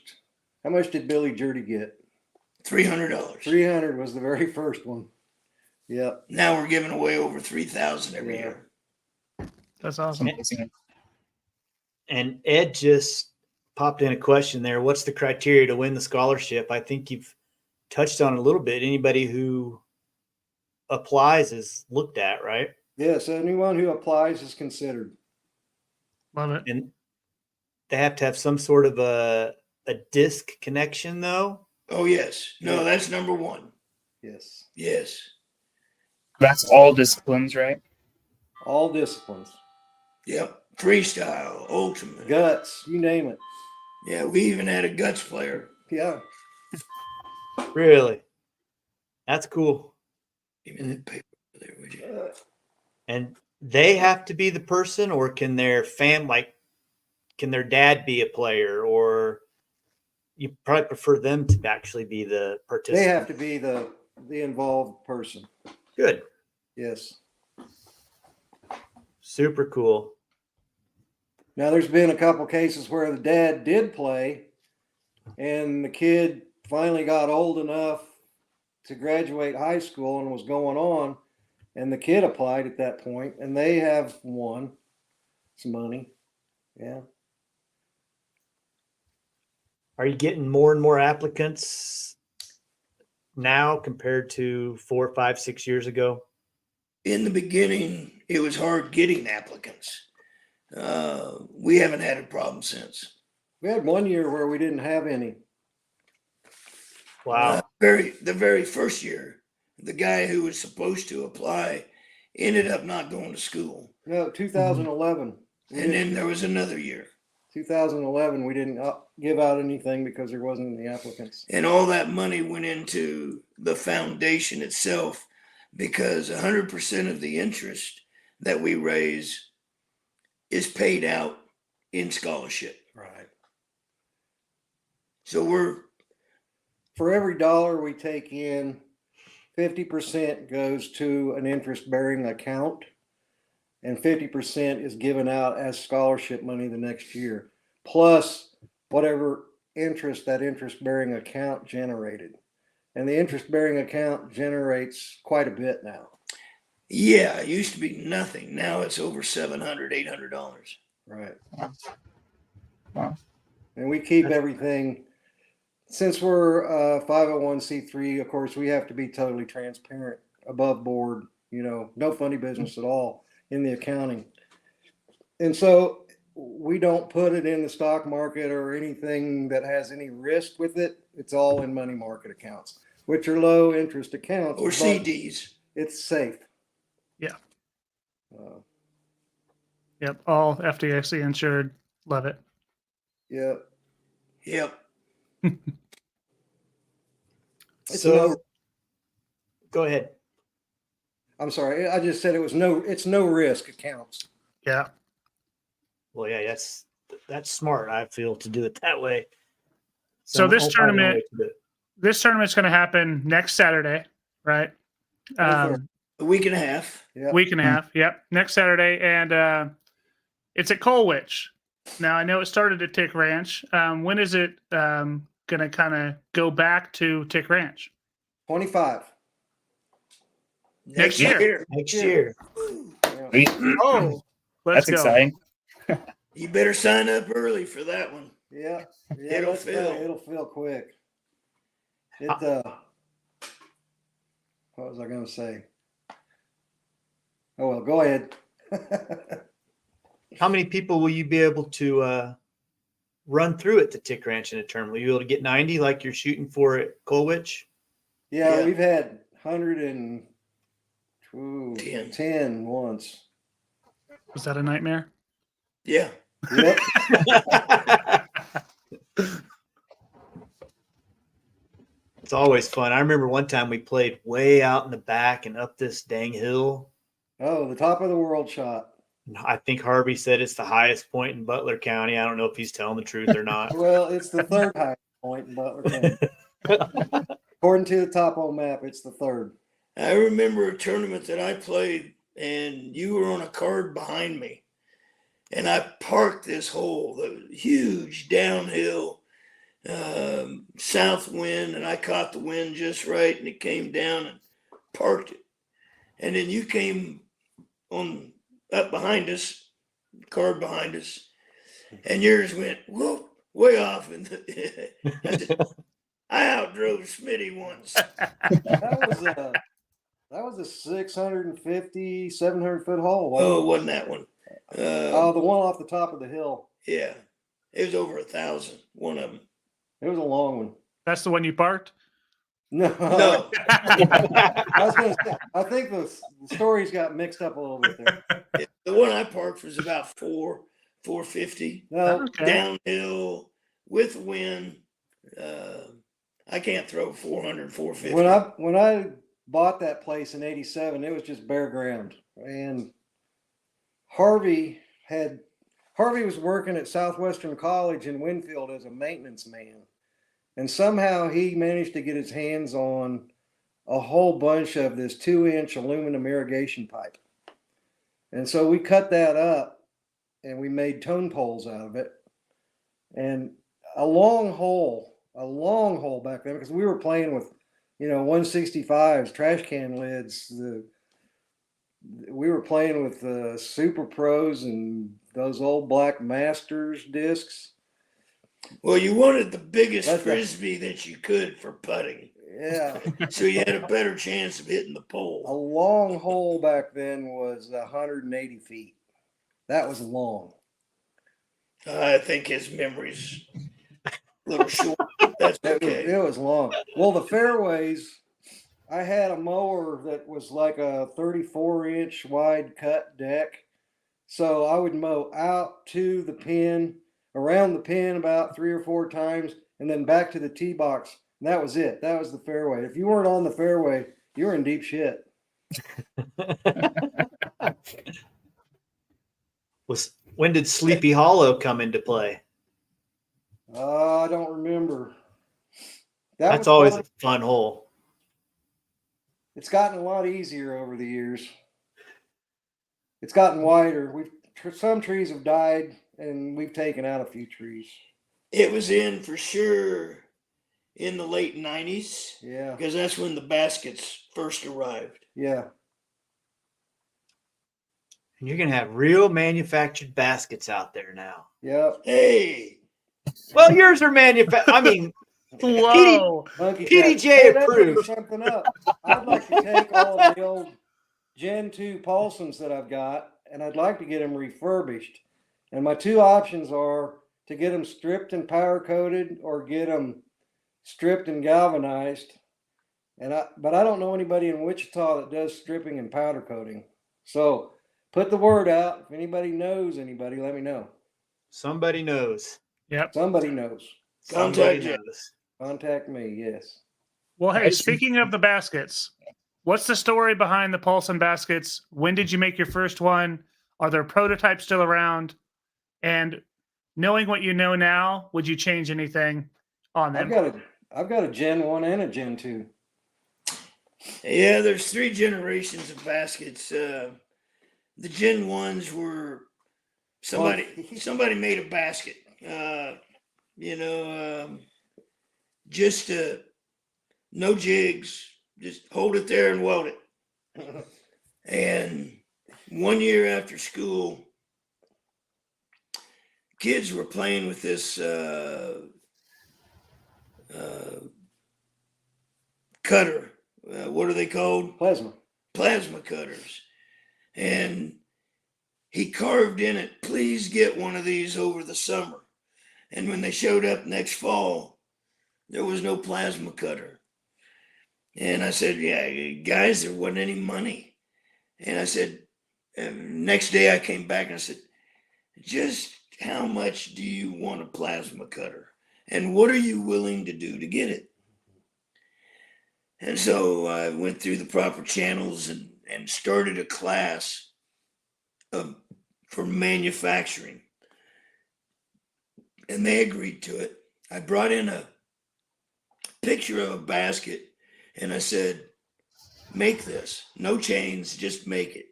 How much did Billy Jurdy get? $300. 300 was the very first one. Yep. Now we're giving away over 3,000 every Yeah. year. That's awesome. Amazing. And Ed just popped in a question there. What's the criteria to win the scholarship? I think you've touched on it a little bit. Anybody who applies is looked at, right? Yes. Anyone who applies is considered. Love it. And they have to have some sort of a disc connection, though. Oh, yes. No, that's number 1. Yes. Yes. That's all disciplines, right? All disciplines. Yep. Freestyle, ultimate. Guts. You name it. Yeah, we even had a guts player. Yeah. Really, that's cool. Give me that paper there, would you? And they have to be the person, or can their can their dad be a player, or you probably prefer them to actually be the participant? They have to be the involved person. Good. Yes. Super cool. Now, there's been a couple cases where the dad did play, and the kid finally got old enough to graduate high school and was going on, and the kid applied at that point, and they have won some money. Yeah. Are you getting more and more applicants now compared to 4, 5, 6 years ago? In the beginning, it was hard getting applicants. We haven't had a problem since. We had 1 year where we didn't have any. Wow. The very first year, the guy who was supposed to apply ended up not going to school. No, 2011. And then there was another year. 2011, we didn't give out anything because there wasn't any applicants. And all that money went into the foundation itself, because 100% of the interest that we raise is paid out in scholarship. Right. So For every dollar we take in, 50% goes to an interest-bearing account, and 50% is given out as scholarship money the next year, plus whatever interest that interest-bearing account generated. And the interest-bearing account generates quite a bit now. yeah, it used to be nothing. Now it's over $700, $800. Right. Wow. And we keep everything. Since we're 501c3, of course, we have to be totally transparent, above board, no funny business at all in the accounting. And so we don't put it in the stock market or anything that has any risk with it. It's all in money market accounts, which are low interest accounts. Or but CDs. It's safe. Yeah. Yep. All FDIC insured. Love it. Yep. So go ahead. I'm sorry. I just said it's no risk accounts. Yeah. Well, yeah, that's smart, I feel, to do it that way. So this I'll find a tournament- way to do it. This tournament's going to happen next Saturday, right? A week and a half. Yep. Week and a half. Yep. Next Saturday. And it's at Colwich. Now I know it started at Tick Ranch. When is it going to kind of go back to Tick Ranch? 25. Next year. Next Yeah. year. Yeah. Sweet. Oh, let's That's go. exciting. You better sign up early for that one. Yeah. It'll let's fill. It'll fill quick. What was I going to say? Oh, well, go ahead. How many people will you be able to run through at the Tick Ranch in a term? Will you be able to get 90 like you're shooting for at Colwich? Yeah, Yeah. we've had 110 once. Was that a nightmare? Yeah. Yep. It's always fun. I remember one time we played way out in the back and up this dang hill. Oh, the top of the world shot. I think Harvey said it's the highest point in Butler County. I don't know if he's telling the truth or not. Well, it's the third highest point in Butler County. According to the topo map, it's the third. I remember a tournament that I played, and you were on a card behind me. And I parked this hole, the huge downhill south wind, and I caught the wind just right, and it came down and parked it. And then you came on up behind us, card behind us, and yours went whoop way off. And I outdrove Smitty once. That was a 650, 700 foot hole. Oh, it wasn't that one. The one off the top of the hill. Yeah, it was over 1,000. One of them. It was a long one. That's the one you parked? No, I was gonna say, I think the stories got mixed up a little bit there. the one I parked was about 450 No, Okay. downhill with wind. I can't throw 400, 450. when I bought that place in '87, it was just bare ground, and Harvey was working at Southwestern College in Winfield as a maintenance man. And somehow he managed to get his hands on a whole bunch of this 2-inch aluminum irrigation pipe. And so we cut that up and we made tone poles out of it. And a long hole back then, because we were playing with, 165s, trash can lids. We were playing with the Super Pros and those old Black Masters discs. Well, you wanted the biggest That's right. frisbee that you could for putting, Yeah. so you had a better chance of hitting the A pole. long hole back then was 180 feet. That was long. I think his memory's a little short. But that's okay. It was long. Well, the fairways, I had a mower that was like a 34-inch wide cut deck. So I would mow out to the pin, around the pin about 3 or 4 times, and then back to the tee box. And that was it. That was the fairway. If you weren't on the fairway, you were in deep shit. When did Sleepy Hollow come into play? I don't remember. That's always a fun hole. It's gotten a lot easier over the years. It's gotten wider. Some trees have died, and we've taken out a few trees. It was in for sure in the late 90s Yeah, because that's when the baskets first arrived. yeah. And you're going to have real manufactured baskets out there now. Yep. Hey, Well, yours are manufactured. I mean, Whoa. Monkey KDGA Jack. Hey, that approved. brings something up. I'd like to take all of the old Gen 2 Paulsons that I've got, and I'd like to get them refurbished. And my 2 options are to get them stripped and powder coated, or get them stripped and galvanized. But I don't know anybody in Wichita that does stripping and powder coating. So put the word out. If anybody knows anybody, let me know. Somebody knows. Yep. Somebody knows. Somebody Contact knows. Contact me. Yes. Well, hey, Nice. speaking of the baskets, what's the story behind the Paulson baskets? When did you make your first one? Are there prototypes still around? And knowing what you know now, would you change anything on them? I've got a Gen 1 and a Gen 2. yeah, there's 3 generations of baskets. The Gen 1s were somebody made a basket. Just no jigs, just hold it there and weld it. And one year after school, kids were playing with this cutter. What are they called? Plasma cutters. And he carved in it, "Please get one of these over the summer." And when they showed up next fall, there was no plasma cutter. And I said, "Yeah, guys, there wasn't any money." And I said, next day I came back and I said, "Just how much do you want a plasma cutter? And what are you willing to do to get it?" And so I went through the proper channels and started a class for manufacturing. And they agreed to it. I brought in a picture of a basket and I said, "Make this. No chains, just make it."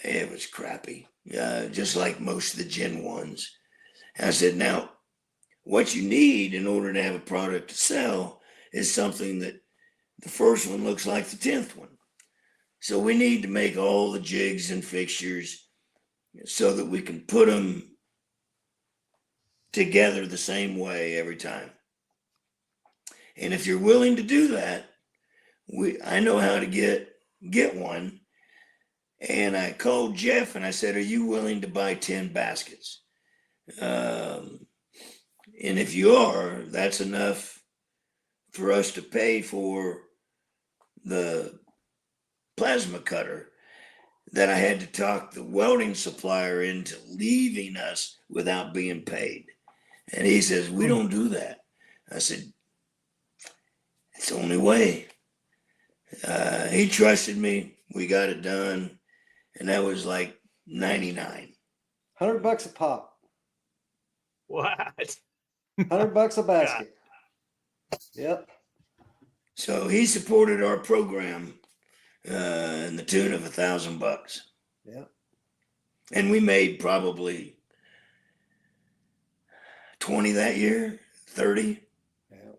It was crappy, just like most of the Gen 1s. And I said, "Now, what you need in order to have a product to sell is something that the first one looks like the 10th one. So we need to make all the jigs and fixtures so that we can put them together the same way every time. And if you're willing to do that, I know how to get one." And I called Jeff and I said, "Are you willing to buy 10 baskets? And if you are, that's enough for us to pay for the plasma cutter that I had to talk the welding supplier into leaving us without being paid." And he says, "We don't do that." I said, "It's the only way." He trusted me. We got it done. And that was like 99. $100 a pop. What? $100 a basket. Yep. So he supported our program in the tune of $1,000. Yeah. And we made probably 20 that year, 30 Yeah.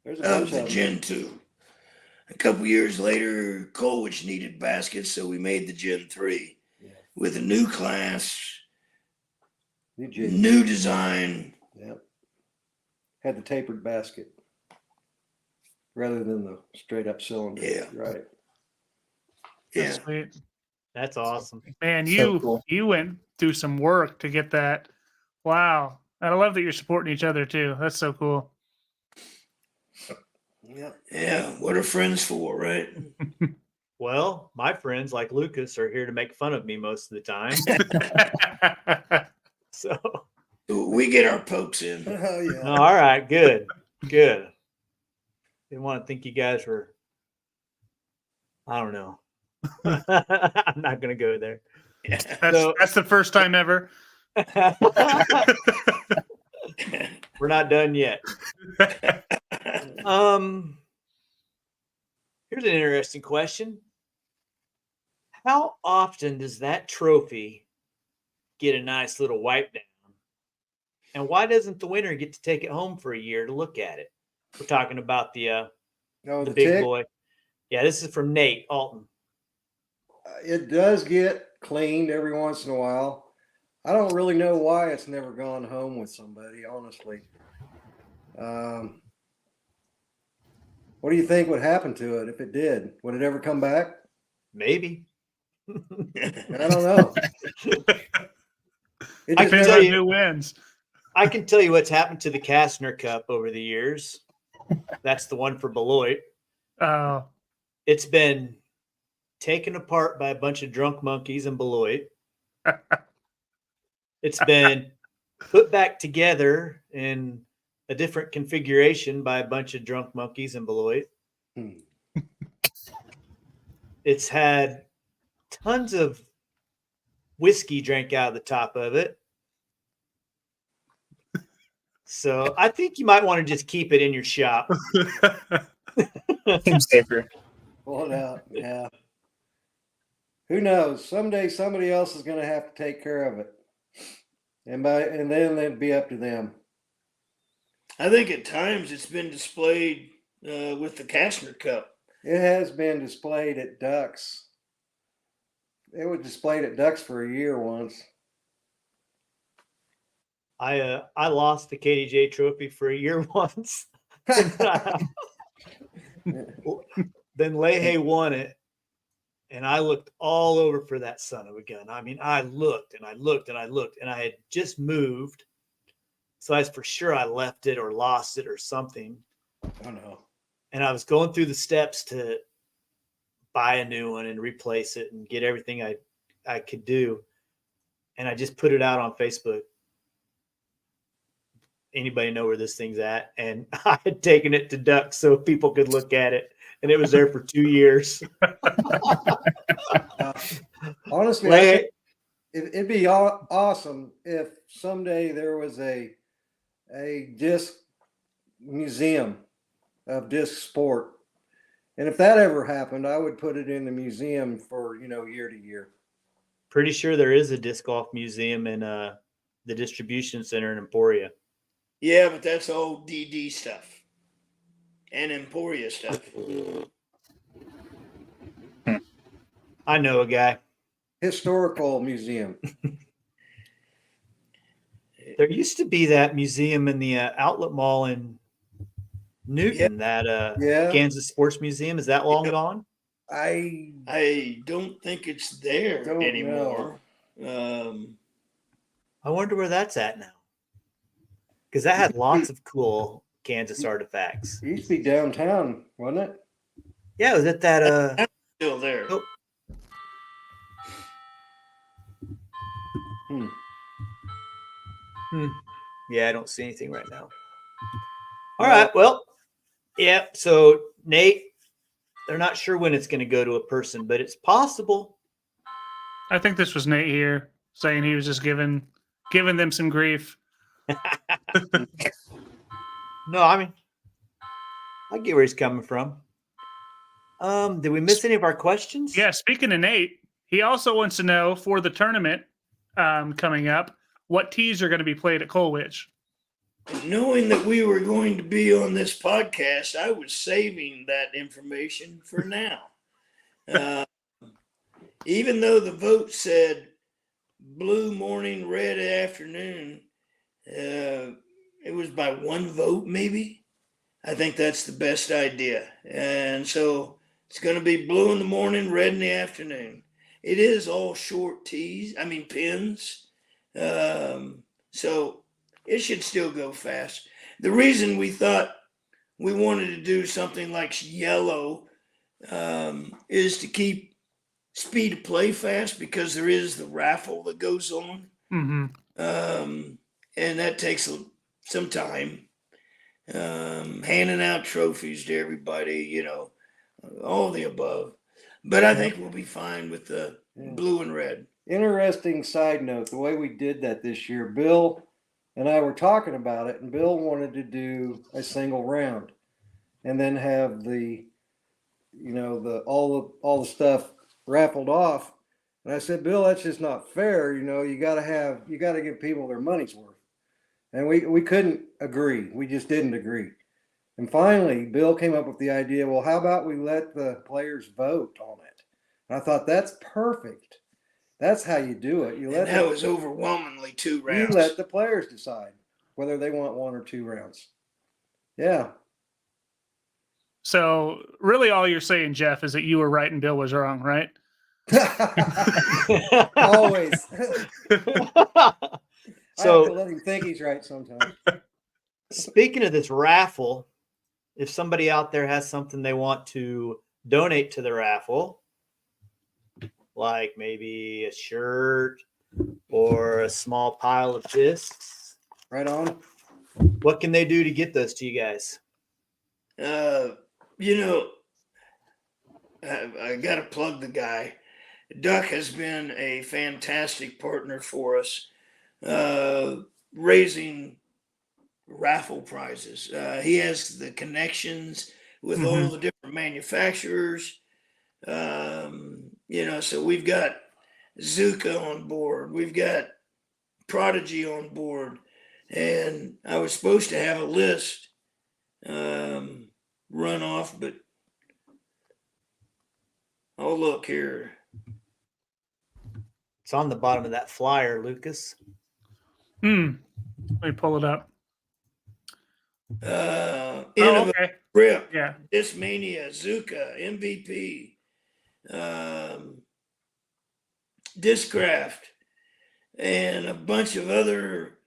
There's a of bunch the of them. Gen 2. A couple years later, Colwich needed baskets, so we made the Gen 3 with a new class, New jigs. new design. Yep. Had the tapered basket rather than the straight up cylinder. Yeah. Right. That's Yeah. sweet. That's awesome. Man, So cool. you went through some work to get that. Wow. And I love that you're supporting each other too. That's so cool. Yep. Yeah. What are friends for, right? Well, my friends like Lucas are here to make fun of me most of the time. So, We get our pokes in. Oh yeah. all right, good. Didn't want to think you guys were, I don't know. I'm not going to go there. That's the first time ever. We're not done yet. Here's an interesting question. How often does that trophy get a nice little wipe down? And why doesn't the winner get to take it home for a year to look at it? We're talking about the No, big tick, boy. Yeah, this is from Nate Alton. it does get cleaned every once in a while. I don't really know why it's never gone home with somebody, honestly. What do you think would happen to it if it did? Would it ever come back? Maybe. I don't know. It I just can Depends tell on you- who wins. I can tell you what's happened to the Kastner Cup over the years. That's the one for Beloit. Oh, It's been taken apart by a bunch of drunk monkeys in Beloit. It's been put back together in a different configuration by a bunch of drunk monkeys in Beloit. Hmm. It's had tons of whiskey drank out of the top of it. So I think you might want to just keep it in your shop. Seems safer. Pull it out. Yeah. Who knows? Someday somebody else is going to have to take care of it. and then it'd be up to them. I think at times it's been displayed with the Kastner Cup. It has been displayed at Ducks. It was displayed at Ducks for a year once. I lost the KDGA trophy for a year once. Then Leahy won it, and I looked all over for that son of a gun. I mean, I looked and I looked and I looked, and I had just moved, so I was for sure I left it or lost it or something. Oh no! And I was going through the steps to buy a new one and replace it and get everything I could do, and I just put it out on Facebook. Anybody know where this thing's at? And I had taken it to Ducks so people could look at it, and it was there for 2 years. Honestly, it'd be awesome if someday there was a disc museum of disc sport, and if that ever happened, I would put it in the museum for year to year. Pretty sure there is a disc golf museum in the distribution center in Emporia. Yeah, but that's all DD stuff and Emporia stuff. I know a guy. Historical museum. There used to be that museum in the Outlet Mall in Newton, that Kansas Sports Museum. Is that long gone? I don't think it's there anymore. I wonder where that's at now. Because that had lots of cool Kansas artifacts. It used to be downtown, wasn't it? Yeah, it was at that. Still there. Oh. Yeah, I don't see anything right now. All right. Well, yeah. So Nate, they're not sure when it's going to go to a person, but it's possible. I think this was Nate here saying he was just giving them some grief. No, I mean, I get where he's coming from. Did we miss any of our questions? Yeah, speaking of Nate, he also wants to know for the tournament coming up, what tees are going to be played at Colwich. Knowing that we were going to be on this podcast, I was saving that information for now. Even though the vote said blue morning, red afternoon, it was by one vote, maybe. I think that's the best idea. And so it's going to be blue in the morning, red in the afternoon. It is all short pins. So it should still go fast. The reason we thought we wanted to do something like yellow is to keep speed of play fast, because there is the raffle that goes on. Mm-hmm. And that takes some time. Handing out trophies to everybody, all the above. But I think we'll be fine with the blue and red. Interesting side note, the way we did that this year, Bill and I were talking about it, and Bill wanted to do a single round and then have the all the stuff raffled off. And I said, Bill, that's just not fair. You got to give people their money's worth. And we couldn't agree. We just didn't agree. And finally, Bill came up with the idea, well, how about we let the players vote on it? And I thought, that's perfect. That's how you do it. That was overwhelmingly 2 rounds. You let the players decide whether they want 1 or 2 rounds. Yeah. So really all you're saying, Jeff, is that you were right and Bill was wrong, right? Always. So I have to let him think he's right sometimes. Speaking of this raffle, if somebody out there has something they want to donate to the raffle, like maybe a shirt or a small pile of discs, right on. What can they do to get those to you guys? I got to plug the guy. Duck has been a fantastic partner for us, raising raffle prizes. He has the connections with all the different manufacturers. So we've got Zuka on board. We've got Prodigy on board, and I was supposed to have a list run off, but oh, look here. It's on the bottom of that flyer, Lucas. Let me pull it up. Innovative Okay. Rip, Yeah. Discmania, Zuka, MVP, Discraft, and a bunch of other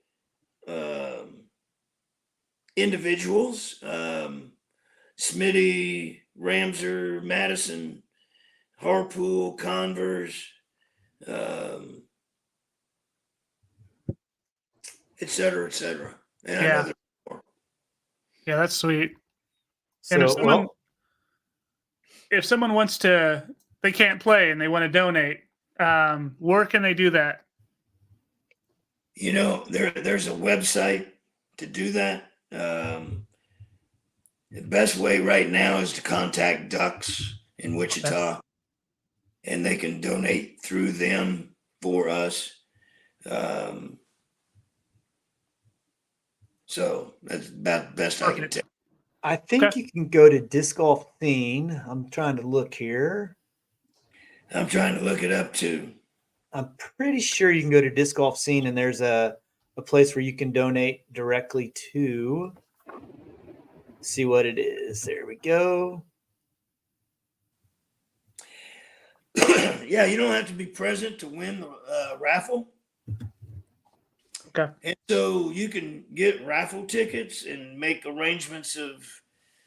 individuals. Smitty, Ramser, Madison, Harpool, Converse, et cetera, et cetera. And I know Yeah. there's more. Yeah, that's sweet. So, And if well, someone wants to, they can't play and they want to donate, where can they do that? You know, there's a website to do that. The best way right now is to contact Ducks in Wichita, and they can donate through them for us. So that's about the best I can tell. I think you can go to Disc Golf Scene. I'm trying to look here. I'm trying to look it up too. I'm pretty sure you can go to Disc Golf Scene, and there's a place where you can donate directly to. See what it is. There we go. Yeah, you don't have to be present to win the raffle. Okay. And so you can get raffle tickets and make arrangements of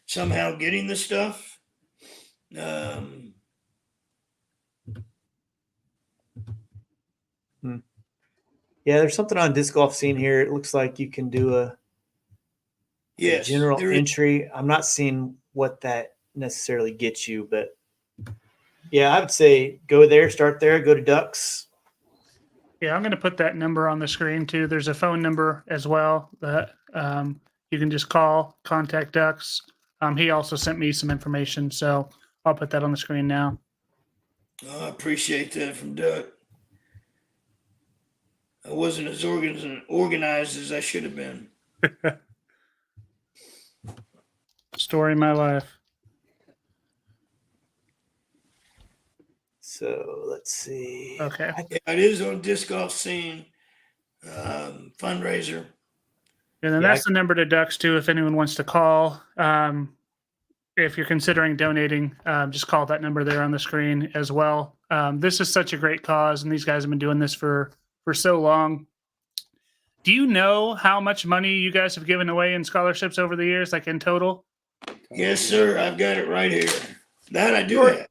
somehow getting the stuff. Yeah, there's something on Disc Golf Scene here. It looks like you can do a Yes, general there is. entry. I'm not seeing what that necessarily gets you, but yeah, I would say go there, start there, go to Ducks. Yeah, I'm going to put that number on the screen too. There's a phone number as well that you can just call, contact Ducks. He also sent me some information, so I'll put that on the screen now. Oh, I appreciate that from Doug. I wasn't as organized as I should have been. Story of my life. So let's see. Okay. Yeah, it is on Disc Golf Scene fundraiser. And then Yeah, that's the number to Ducks too, if anyone wants to call. If you're considering donating, just call that number there on the screen as well. This is such a great cause, and these guys have been doing this for so long. Do you know how much money you guys have given away in scholarships over the years, like in total? Yes, sir. I've got it right here. That I do Sure. have.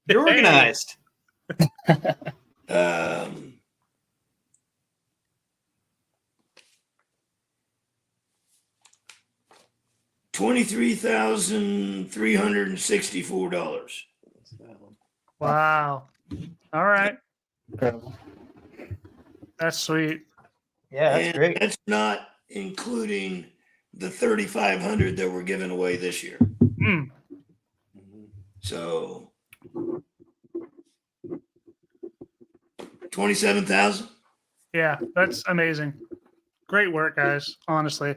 You're organized. $23,364. Wow. All right. Incredible. That's sweet. Yeah, that's And great. that's not including the $3,500 that we're giving away this year. Mm. So 27,000. Yeah, that's amazing. Great work, guys. Honestly.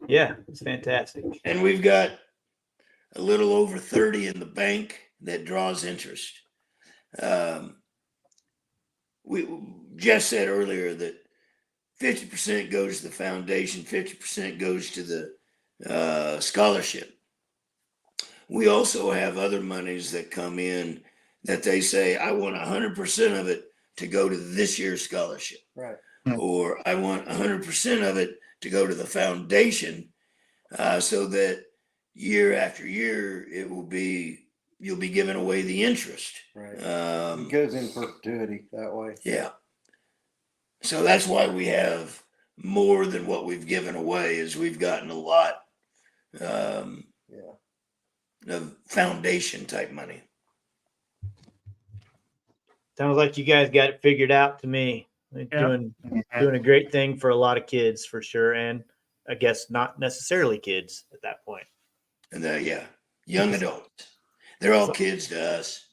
Yeah, it's fantastic. And we've got a little over 30 in the bank that draws interest. Jeff said earlier that 50% goes to the foundation, 50% goes to the scholarship. We also have other monies that come in that they say, I want 100% of it to go to this year's scholarship. Right. Or I want 100% of it to go to the foundation, so that year after year you'll be giving away the interest. Right. It goes in perpetuity that way. Yeah. So that's why we have more than what we've given away, is we've gotten a lot of foundation type money. Sounds like you guys got it figured out to me. Doing a great thing for a lot of kids for sure, and I guess not necessarily kids at that point. And young adults. They're all kids to us.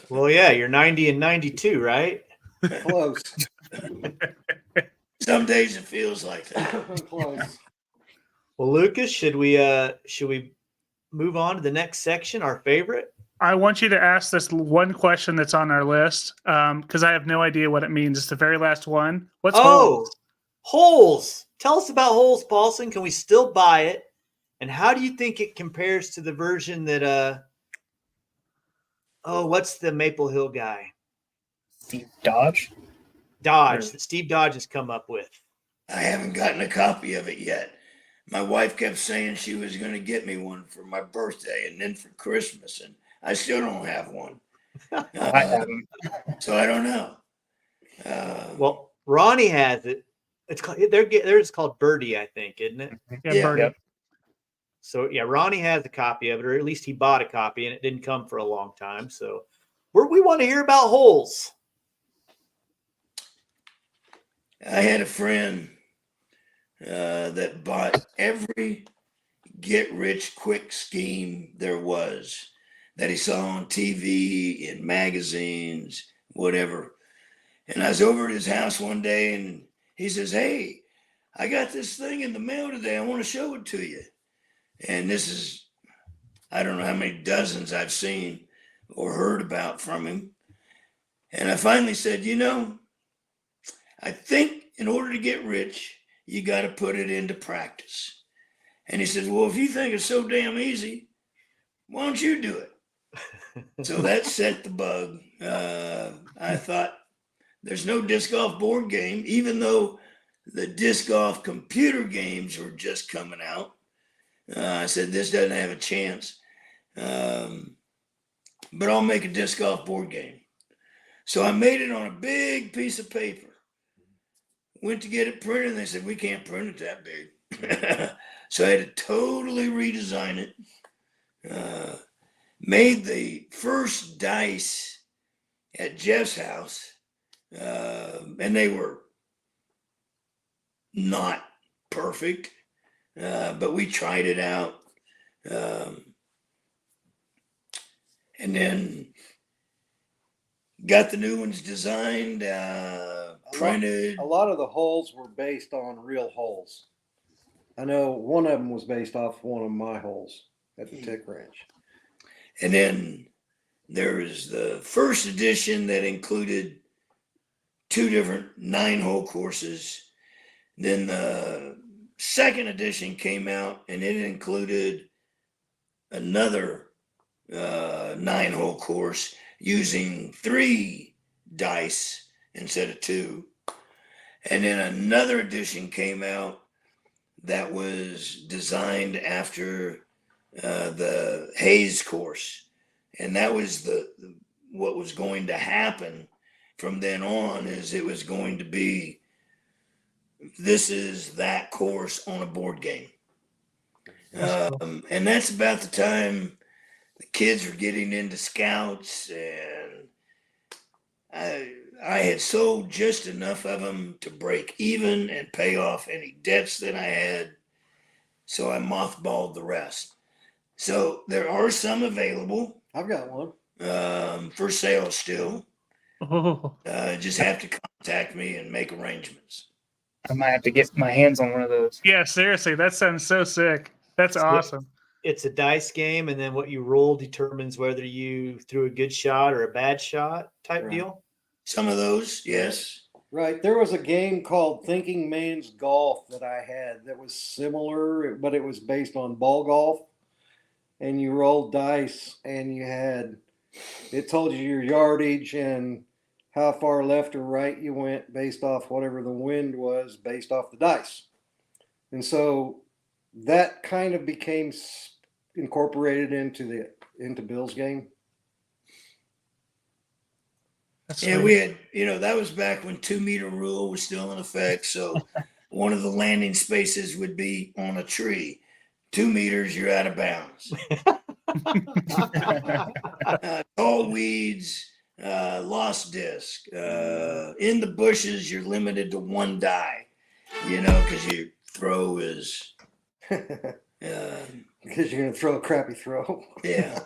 Well, yeah, you're 90 and 92, right? Close. Some days it feels like that. Close. Well, Lucas, should we move on to the next section, our favorite? I want you to ask this one question that's on our list because I have no idea what it means. It's the very last one. What's holes? Holes. Tell us about holes, Paulson. Can we still buy it? And how do you think it compares to the version that what's the Maple Hill guy? Steve Dodge. Dodge, that Steve Dodge has come up with. I haven't gotten a copy of it yet. My wife kept saying she was going to get me one for my birthday and then for Christmas, and I still don't have one. I have them. So I don't know. Well, Ronnie has it. It's called theirs called Birdie, I think, isn't it? Yeah, Birdie. Yep. So yeah, Ronnie has a copy of it, or at least he bought a copy, and it didn't come for a long time. So we want to hear about holes. I had a friend that bought every get-rich-quick scheme there was that he saw on TV, in magazines, whatever. And I was over at his house one day, and he says, "Hey, I got this thing in the mail today. I want to show it to you." And this is, I don't know how many dozens I've seen or heard about from him. And I finally said, I think in order to get rich, you got to put it into practice. And he said, "Well, if you think it's so damn easy, why don't you do it?" So that set the bug. I thought, there's no disc golf board game, even though the disc golf computer games were just coming out. I said, this doesn't have a chance. But I'll make a disc golf board game. So I made it on a big piece of paper. Went to get it printed, and they said, "We can't print it that big." So I had to totally redesign it. Made the first dice at Jeff's house, and they were not perfect, but we tried it out. And then got the new ones designed, printed. A lot of the holes were based on real holes. I know one of them was based off one of my holes at the Tick Ranch. And then there is the first edition that included 2 different 9-hole courses. Then the second edition came out, and it included another 9-hole course using 3 dice instead of 2. And then another edition came out that was designed after the Hayes course. And that was what was going to happen from then on, is it was going to be, this is that course on a board game. And that's about the time the kids were getting into scouts, and I had sold just enough of them to break even and pay off any debts that I had. So I mothballed the rest. So there are some available. I've got one. For sale still. Oh, Just have to contact me and make arrangements. I might have to get my hands on one of those. yeah, seriously, that sounds so sick. That's awesome. It's a dice game, and then what you roll determines whether you threw a good shot or a bad shot type Right. deal. Some of those, yes. Right. There was a game called Thinking Man's Golf that I had that was similar, but it was based on ball golf. And you rolled dice, and it told you your yardage and how far left or right you went based off whatever the wind was based off the dice. And so that kind of became incorporated into Bill's game. That's Yeah, sweet. we had, that was back when 2-meter rule was still in effect. So one of the landing spaces would be on a tree. 2 meters, you're out of bounds. Tall weeds, lost disc. In the bushes, you're limited to 1 die, because your throw is. Because you're going to throw a crappy throw. Yeah.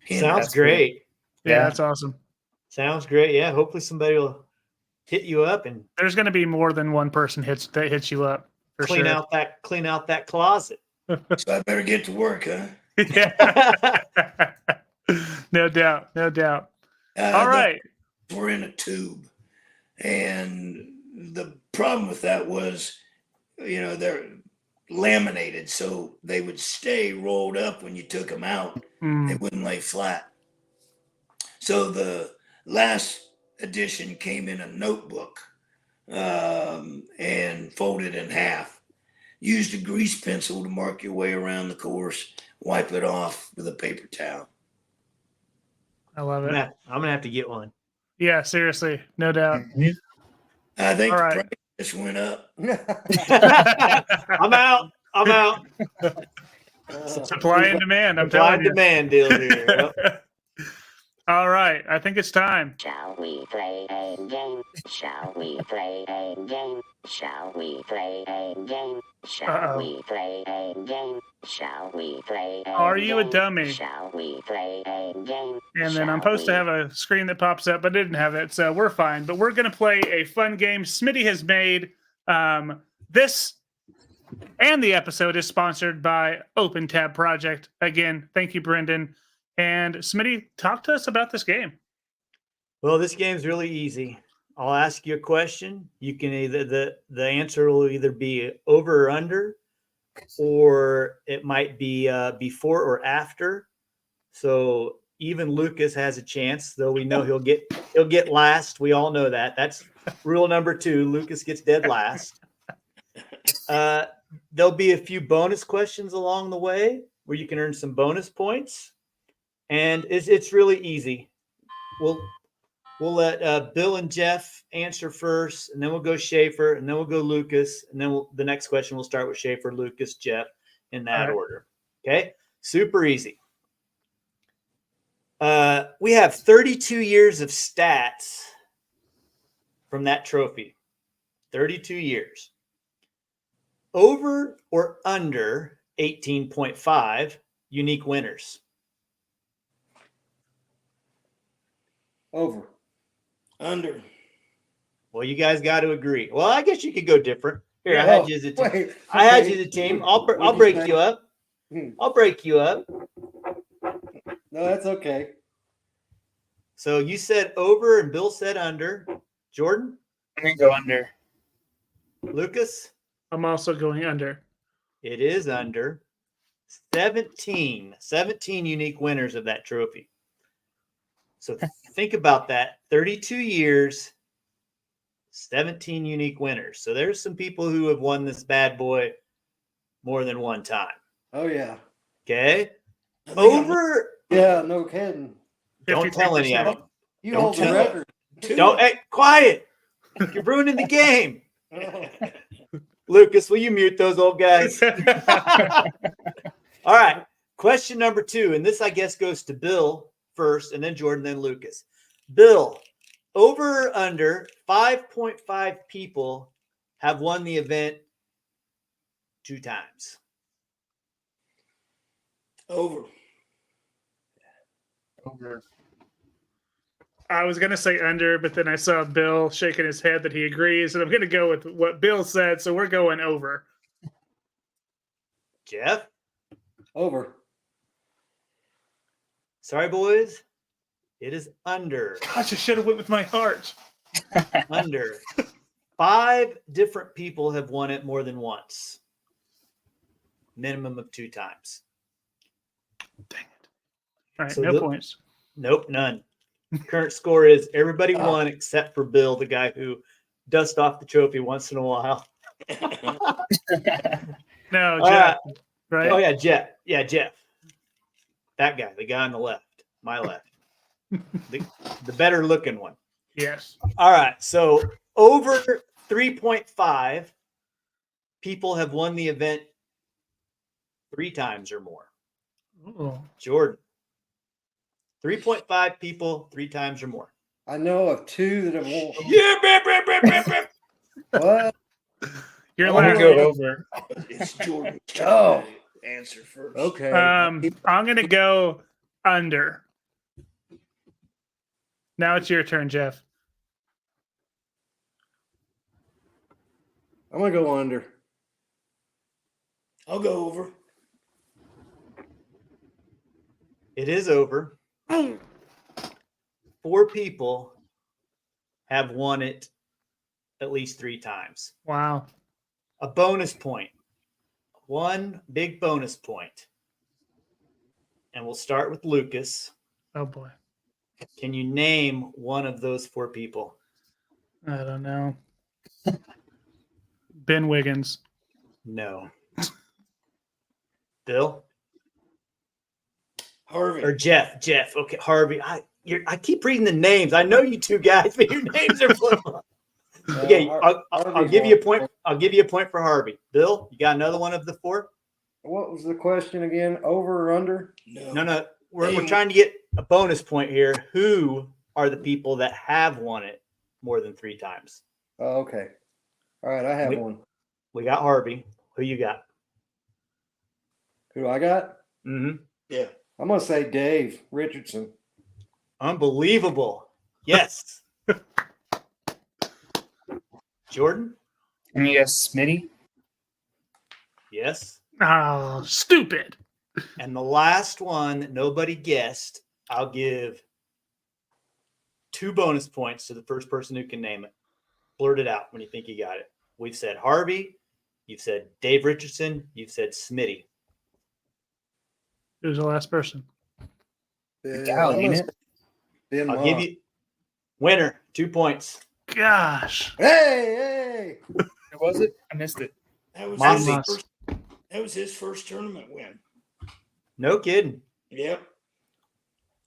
Sounds great. Yeah, that's awesome. Sounds great. Yeah, hopefully somebody will hit you up and There's going to be more than one person that hits you up for clean sure. out that closet. So I better get to work, huh? Yeah. No doubt. No doubt. All right. We're in a tube. And the problem with that was, they're laminated, so they would stay rolled up when you took them out. They wouldn't lay flat. So the last edition came in a notebook and folded in half. Used a grease pencil to mark your way around the course, wipe it off with a paper towel. I love it. I'm gonna have to get one. Yeah, seriously. No doubt. I think All the right. price went up. I'm out. Supply and demand. I'm Supply telling and you. demand deal here. Yep. All right. I think it's time. Shall we play a game? Shall we play a game? Shall we play a game? Shall we play a game? Shall we play a game? Are you a dummy? Shall we play a game? And then I'm supposed to have a screen that pops up, but I didn't have it, so we're fine. But we're going to play a fun game Smitty has made. This and the episode is sponsored by Open Tab Project. Again, thank you, Brendan. And Smitty, talk to us about this game. Well, this game's really easy. I'll ask you a question. You can either the answer will either be over or under, or it might be before or after. So even Lucas has a chance, though we know he'll get last. We all know that. That's rule number 2. Lucas gets dead last. There'll be a few bonus questions along the way where you can earn some bonus points, and it's really easy. We'll let Bill and Jeff answer first, and then we'll go Schaefer, and then we'll go Lucas, and then the next question we'll start with Schaefer, Lucas, Jeff, in that order. Okay? Super easy. We have 32 years of stats from that trophy. 32 years. Over or under 18.5 unique winners? Over. Under. Well, you guys got to agree. Well, I guess you could go different. Here, Yeah. I had you as a team. Wait, I had okay. you as a team. I'll break you up. I'll break you up. No, that's okay. So you said over and Bill said under. Jordan? I'm going to go under. Lucas? I'm also going under. It is under. 17 unique winners of that trophy. So think about that. 32 years, 17 unique winners. So there's some people who have won this bad boy more than one time. Oh, yeah. Okay? Over. Yeah, no kidding. Don't tell any of them. You Don't hold the tell record. Don't. Hey, quiet. You're ruining the game. Lucas, will you mute those old guys? All right. Question number 2. And this, I guess, goes to Bill first, and then Jordan, then Lucas. Bill, over or under 5.5 people have won the event 2 times. Over. Over. I was going to say under, but then I saw Bill shaking his head that he agrees, and I'm going to go with what Bill said, so we're going over. Jeff? Over. Sorry, boys. It is under. Gosh, I should have went with my heart. Under. 5 different people have won it more than once. Minimum of 2 times. Dang it. All right, So no points. Nope, none. Current score is everybody won except for Bill, the guy who dusts off the trophy once in a while. No, Jeff. Right? Oh, yeah, Jeff. Yeah, Jeff. That guy, the guy on the left, my left. The better looking one. Yes. All right. So over 3.5 people have won the event 3 times or more. Ooh. Jordan. 3.5 people 3 times or more. I know of 2 that have won. Yeah, What? You're I'm going last. to go over. it's Jordan. Oh. Answer first. Okay. I'm going to go under. Now it's your turn, Jeff. I'm gonna go under. I'll go over. It is over. 4 people have won it at least 3 times. Wow. A bonus point. One big bonus point. And we'll start with Lucas. Oh boy. Can you name one of those 4 people? I don't know. Ben Wiggins. No. Bill? Harvey. Or Jeff? Jeff. Okay, Harvey. I keep reading the names. I know you 2 guys, but your names are flip-flop. Okay, I'll give you a point. I'll give you a point for Harvey. Bill, you got another one of the 4? What was the question again? Over or under? No. We're trying to get a bonus point here. Who are the people that have won it more than 3 times? Oh, okay. All right, I have Wait. one. We got Harvey. Who you got? Who I got? Mm-hmm. Yeah. I'm gonna say Dave Richardson. Unbelievable. Yes. Jordan? And yes, Smitty. Yes. Oh, stupid. And the last one that nobody guessed, I'll give 2 bonus points to the first person who can name it. Blurt it out when you think you got it. We've said Harvey. You've said Dave Richardson. You've said Smitty. Who's the last person? Gal, ain't it? Ben I'll Mott. give you winner, 2 points. Gosh. Hey! Who was it? I missed it. That was, Mossy. that was his first tournament win. No kidding. Yep.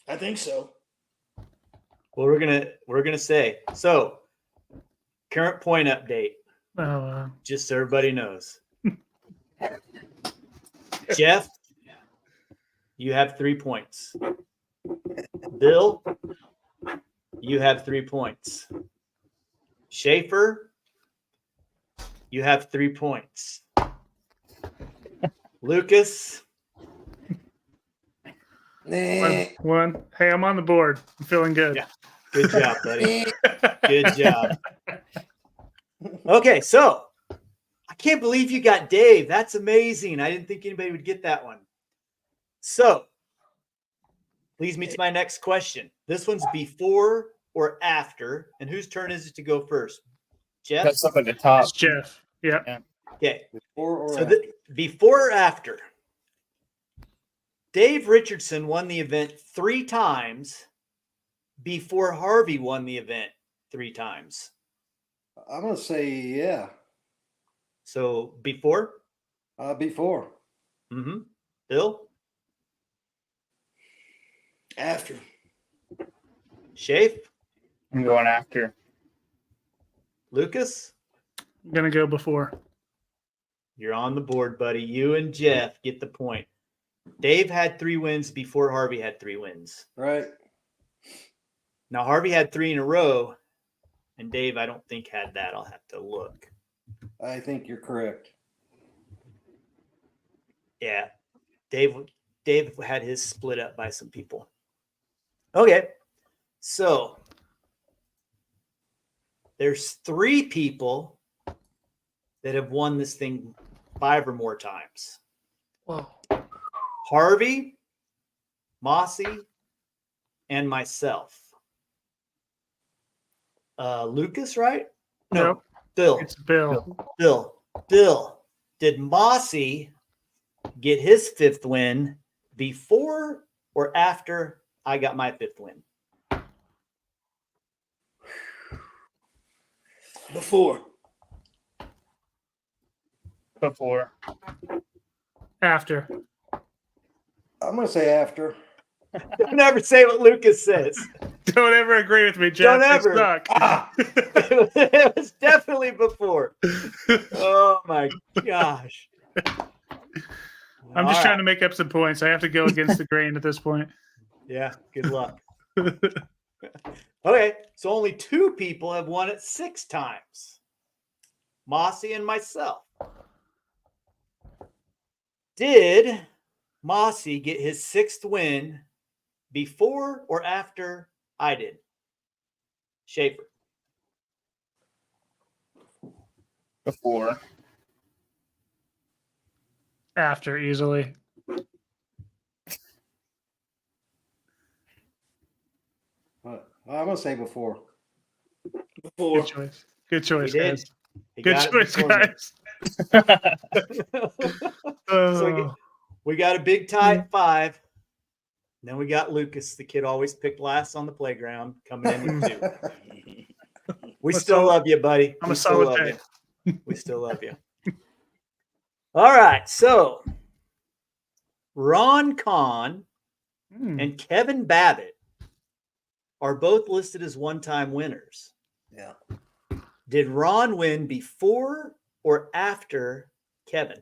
I think so. Well, we're gonna say so. Current point update, Oh, just so everybody knows. Jeff, you have 3 points. Bill, you have 3 points. Schaefer, you have 3 points. Lucas, one. Hey, I'm on the board. I'm feeling good. Yeah. Good job, buddy. Good job. Okay, so I can't believe you got Dave. That's amazing. I didn't think anybody would get that one. So leads me to my next question. This one's before or after, and whose turn is it to go first? Jeff? That's up at the top. It's Jeff. Yep. Okay. Before or So after? before or after? Dave Richardson won the event 3 times before Harvey won the event 3 times. I'm gonna say yeah. So before? Before. Mm-hmm. Bill? After. Shafe? I'm going after. Lucas? I'm going to go before. You're on the board, buddy. You and Jeff get the point. Dave had 3 wins before Harvey had 3 wins. Right. Now, Harvey had 3 in a row, and Dave, I don't think, had that. I'll have to look. I think you're correct. Yeah. Dave had his split up by some people. Okay. So there's 3 people that have won this thing 5 or more times. Whoa. Harvey, Mossy, and myself. Lucas, right? No, Nope. Bill. It's Bill. Bill. Did Mossy get his 5th win before or after I got my 5th win? Before. Before. After. I'm gonna say after. Don't ever say what Lucas says. Don't ever agree with me, Jeff. Don't ever. You suck. It was definitely before. Oh my gosh. I'm just trying to make up some points. I have to go against the grain at this point. Yeah, good luck. Okay, so only 2 people have won it 6 times. Mossy and myself. Did Mossy get his 6th win before or after I did? Schaefer. Before. After, easily. I'm gonna say before. Before. Good choice. Good choice, He did. guys. He Good got it choice, before me. guys. So we got a big tie at 5. And then we got Lucas, the kid always picked last on the playground, coming in with 2. We I'm a still solid- love you, buddy. I'm We a still solid love pick. you. We still love you. All right. So Ron Kahn Hmm. and Kevin Babbitt are both listed as one-time winners. Yeah. Did Ron win before or after Kevin?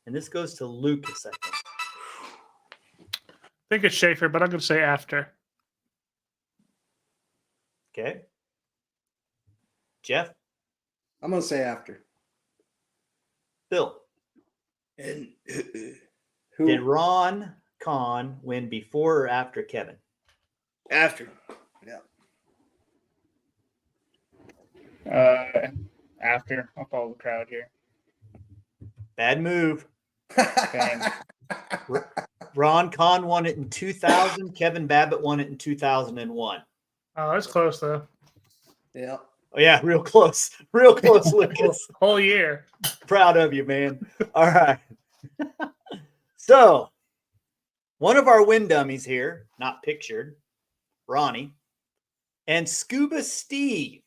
And this goes to Lucas, I think. I think it's Schaefer, but I'm going to say after. Okay. Jeff? I'm gonna say after. Bill? And Who? Did Ron Kahn win before or after Kevin? after. After. I'll follow the crowd here. Bad move. Dang. Ron Kahn won it in 2000. Kevin Babbitt won it in 2001. Oh, that's close, though. Yeah. Oh, yeah, real close. Real close, Lucas. Whole year. Proud of you, man. All right. So, one of our win dummies here, not pictured, Ronnie, and Scuba Steve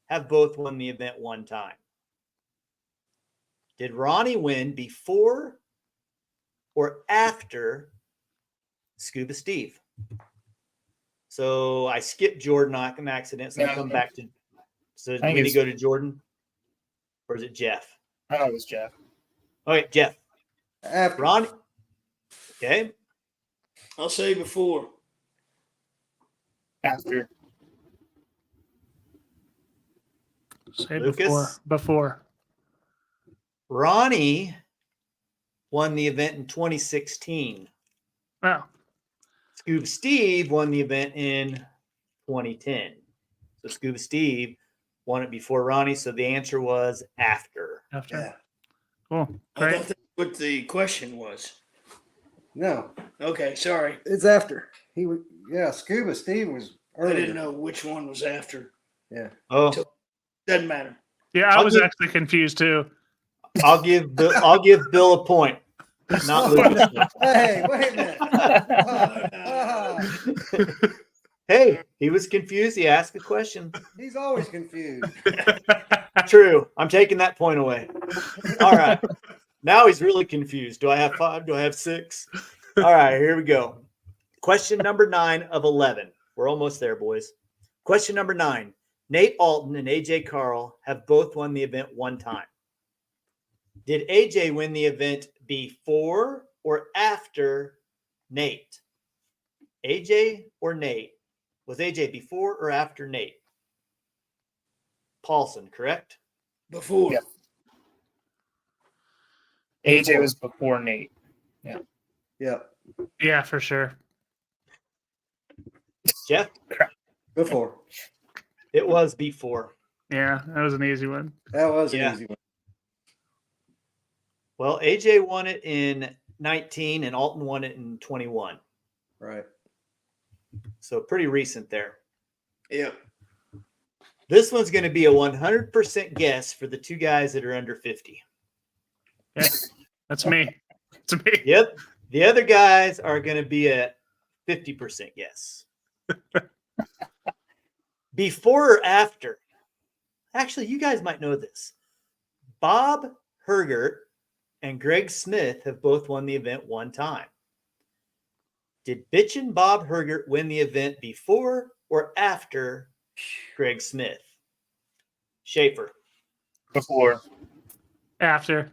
have both won the event one time. Did Ronnie win before or after Scuba Steve? So I skipped Jordan on accident, so I come back to. So do think we need to it's- go to Jordan, or is it Jeff? I thought it was Jeff. Okay, Jeff. After. Ronnie. Okay. I'll say before. After. Say Lucas? before. Ronnie won the event in 2016. Wow. Scuba Steve won the event in 2010. So Scuba Steve won it before Ronnie. So the answer was after. After. Yeah. Cool. I Great. thought that's what the question was. No, Okay, sorry. it's after. He was. Yeah, Scuba Steve was I earlier. didn't know which one was after. Yeah. Oh, Doesn't matter. Yeah, I I'll was give- actually confused, too. I'll give Bill a point. Not Lucas. Hey, wait a minute. Hey, he was confused. He asked a question. He's always confused. True. I'm taking that point away. All right. Now he's really confused. Do I have 5? Do I have 6? All right, here we go. Question number 9 of 11. We're almost there, boys. Question number 9. Nate Alton and AJ Carl have both won the event one time. Did AJ win the event before or after Nate? AJ or Nate? Was AJ before or after Nate? Paulson, correct? Before. Yeah. AJ was before Nate. Yeah. Yeah, for sure. Jeff? Before. It was before. Yeah, that was an easy one. That was Yeah. an easy one. Well, AJ won it in 19 and Alton won it in 21. Right. So pretty recent there. Yep. This one's going to be a 100% guess for the 2 guys that are under 50. Yeah, that's me. It's me. Yep. The other guys are going to be a 50% guess. Before or after? Actually, you guys might know this. Bob Hergert and Greg Smith have both won the event one time. Did Bitchin' Bob Hergert win the event before or after Greg Smith? Schaefer. Before. After.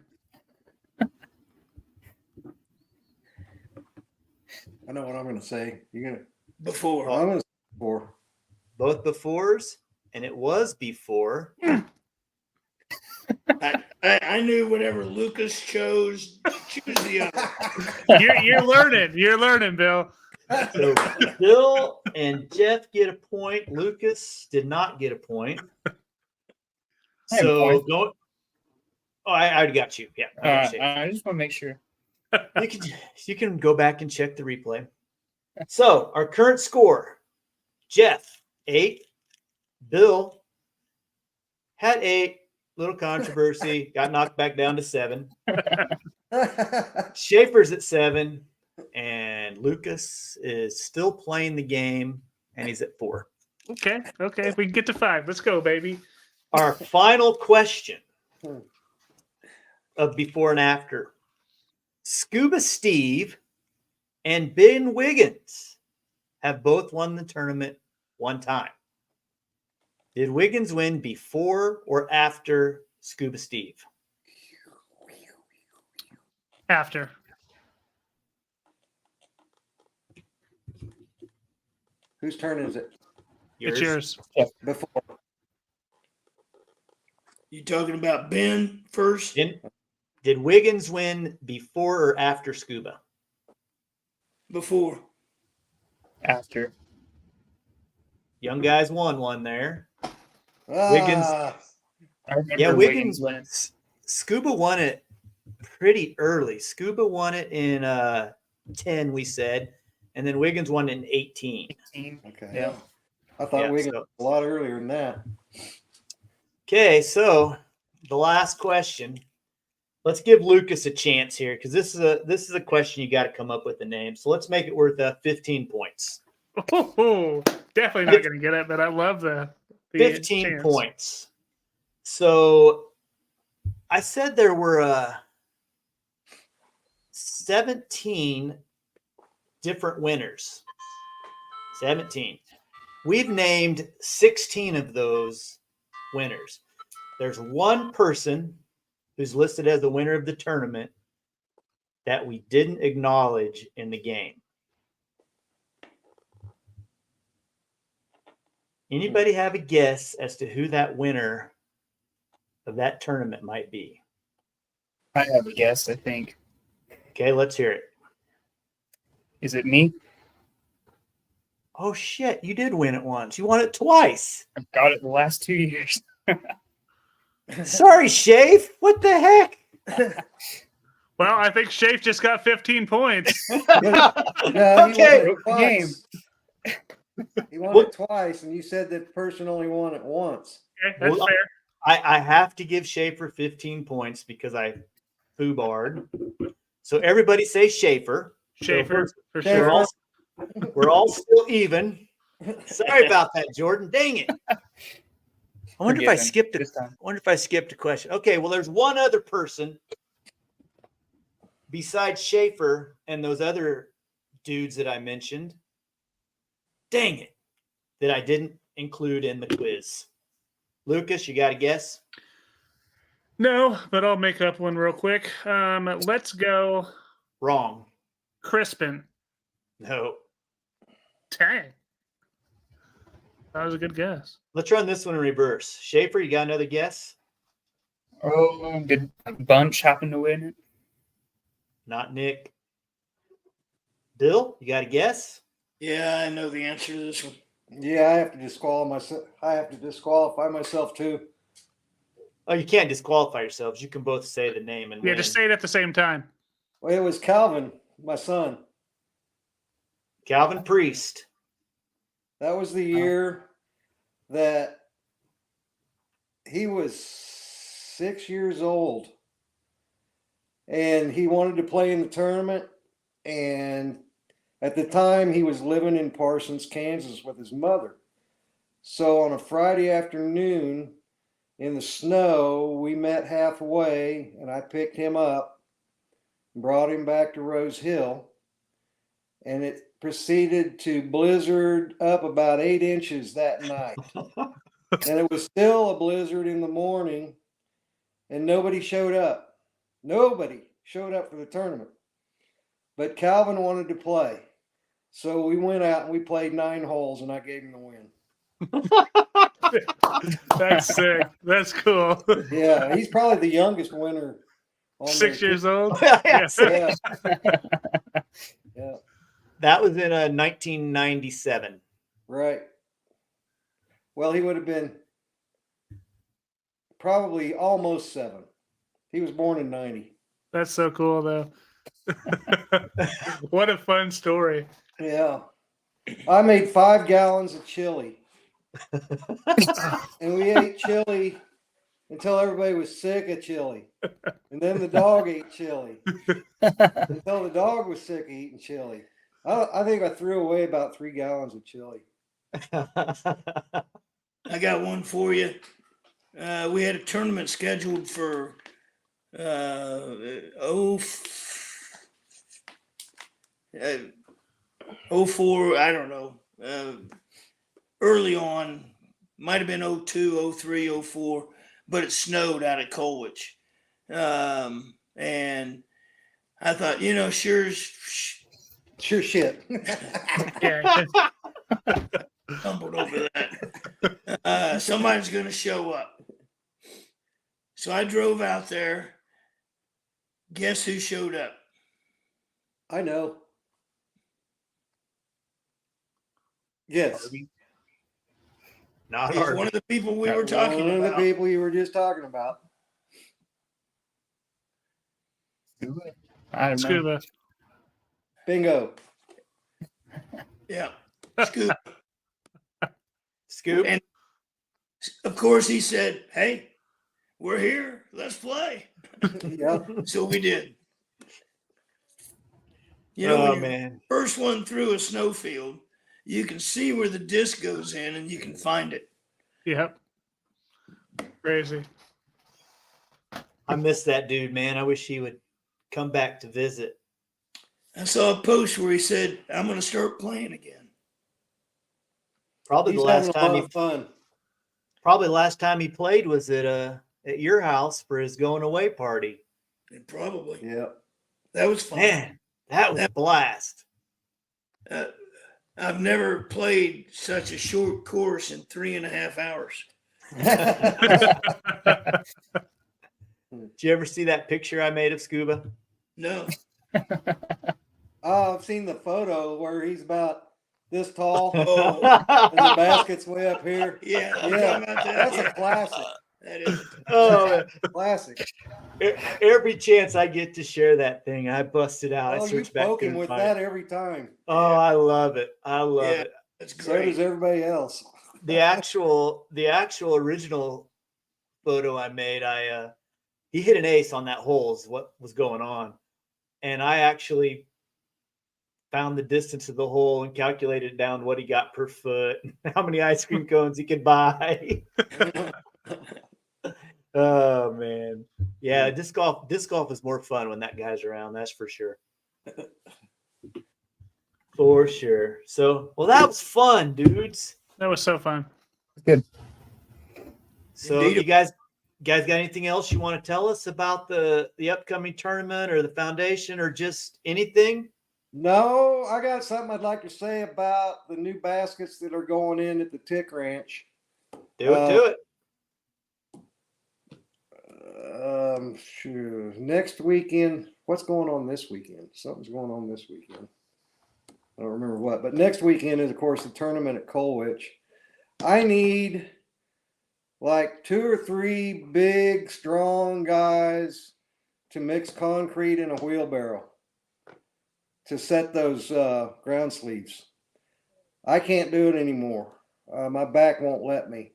I know what I'm going to say. You're going to. Before. I'm going to say before. Both befores, and it was before. I knew whatever Lucas chose, choose the other. You're learning. You're learning, Bill. So Bill and Jeff get a point. Lucas did not get a point. So go. Oh, I already got you. Yeah. I got Shafe. I just want to make sure. You can go back and check the replay. So our current score: Jeff 8, Bill had 8. Little controversy, got knocked back down to 7. Schaefer's at 7, and Lucas is still playing the game, and he's at 4. Okay. We can get to 5. Let's go, baby. Our final question of before and after: Scuba Steve and Ben Wiggins have both won the tournament one time. Did Wiggins win before or after Scuba Steve? After. Whose turn is it? It's yours. Before. You talking about Ben first? Did Wiggins win before or after Scuba? Before. After. Young guys won one there. Wiggins. I remember Yeah, Wiggins won. Scuba won it pretty early. Scuba won it in 10, we said, and then Wiggins won it in 18. Okay. Yeah. I thought Yeah, Wiggins so- a lot earlier than that. Okay, so the last question. Let's give Lucas a chance here because this is a question you got to come up with a name. So let's make it worth 15 points. Oh, definitely not going to get it, but I love the 15 chance. points. So I said there were 17 different winners. 17. We've named 16 of those winners. There's one person who's listed as the winner of the tournament that we didn't acknowledge in the game. Anybody have a guess as to who that winner of that tournament might be? I have a guess, I think. Okay, let's hear it. Is it me? Oh, shit. You did win it once. You won it twice. I've got it the last 2 years. Sorry, Shafe. What the heck? Well, I think Shafe just got 15 points. No, Okay. he won it twice. He won it twice, and you said that person only won it once. Okay, that's Well, fair. I have to give Schaefer 15 points because I foobarred. So everybody say Schaefer. Schaefer, for Schaefer. sure. We're all still even. Sorry about that, Jordan. Dang it. I wonder if I skipped a question. Okay, well, there's one other person besides Schaefer and those other dudes that I mentioned. Dang it. That I didn't include in the quiz. Lucas, you got a guess? No, but I'll make up one real quick. Let's go Wrong. Crispin. No. Dang. That was a good guess. Let's run this one in reverse. Schaefer, you got another guess? Oh, did Bunch happen to win it? Not Nick. Bill, you got a guess? Yeah, I know the answer to this one. Yeah, I have to disqualify myself too. Oh, you can't disqualify yourselves. You can both say the name and Yeah, win. just say it at the same time. Well, it was Calvin, my son. Calvin Priest. That was the year that he was 6 years old, and he wanted to play in the tournament. And at the time, he was living in Parsons, Kansas with his mother. So on a Friday afternoon in the snow, we met halfway, and I picked him up, brought him back to Rose Hill, and it proceeded to blizzard up about 8 inches that night. And it was still a blizzard in the morning, and nobody showed up. Nobody showed up for the tournament. But Calvin wanted to play. So we went out and we played 9 holes, and I gave him the win. That's sick. That's cool. Yeah, he's probably the youngest winner. On 6 years old. Yes. Yeah. Yeah, That was in 1997. right. Well, he would have been probably almost 7. He was born in 90. That's so cool, though. What a fun story. Yeah. I made 5 gallons of chili. And we ate chili until everybody was sick of chili. And then the dog ate chili until the dog was sick of eating chili. I think I threw away about 3 gallons of chili. I got one for you. We had a tournament scheduled for 04, I don't know. Early on, might have been 02, 03, 04, but it snowed out at Colwich. And I thought, sure shit. Yeah. Stumbled over that. Somebody's going to show up. So I drove out there. Guess who showed up? I know. Yes. Not He's hard. one of the people we were talking One of about. the people you were just talking about. I don't know. Scuba. Bingo. Yeah. Scoop. Scoop. And of course he said, "Hey, we're here. Let's play." Yeah. So we did. When Oh you're man. first one through a snowfield, you can see where the disc goes in and you can find it. Yep. Crazy. I miss that dude, man. I wish he would come back to visit. I saw a post where he said, "I'm going to start playing again." Probably He's the last having a time lot he of fun. probably last time he played was at your house for his going away party. And probably. Yeah. That was fun. Man, that was a blast. I've never played such a short course in 3.5 hours. Did you ever see that picture I made of Scuba? No. Oh, I've seen the photo where he's about this tall Oh, and the basket's way up here. yeah. you're Yeah, talking about that? that's Yeah, a classic. that is. Oh, Classic. every chance I get to share that thing, I bust it out. I Oh, you search back poke through him and with find that it. every time. Oh, I love it. I love Yeah. it. That's So great. does everybody else. The actual original photo I made, he hit an ace on that hole is what was going on. And I actually found the distance of the hole and calculated down what he got per foot, how many ice cream cones he could buy. Oh man. Yeah, disc golf is more fun when that guy's around, that's for sure. For sure. So, well, that was fun, dudes. That was so fun. Good. So, Indeed. you guys got anything else you want to tell us about the upcoming tournament or the foundation or just anything? No, I got something I'd like to say about the new baskets that are going in at the Tick Ranch. Do it. Sure. Next weekend, what's going on this weekend? Something's going on this weekend. I don't remember what, but next weekend is, of course, the tournament at Colwich. I need like 2 or 3 big, strong guys to mix concrete in a wheelbarrow to set those ground sleeves. I can't do it anymore. My back won't let me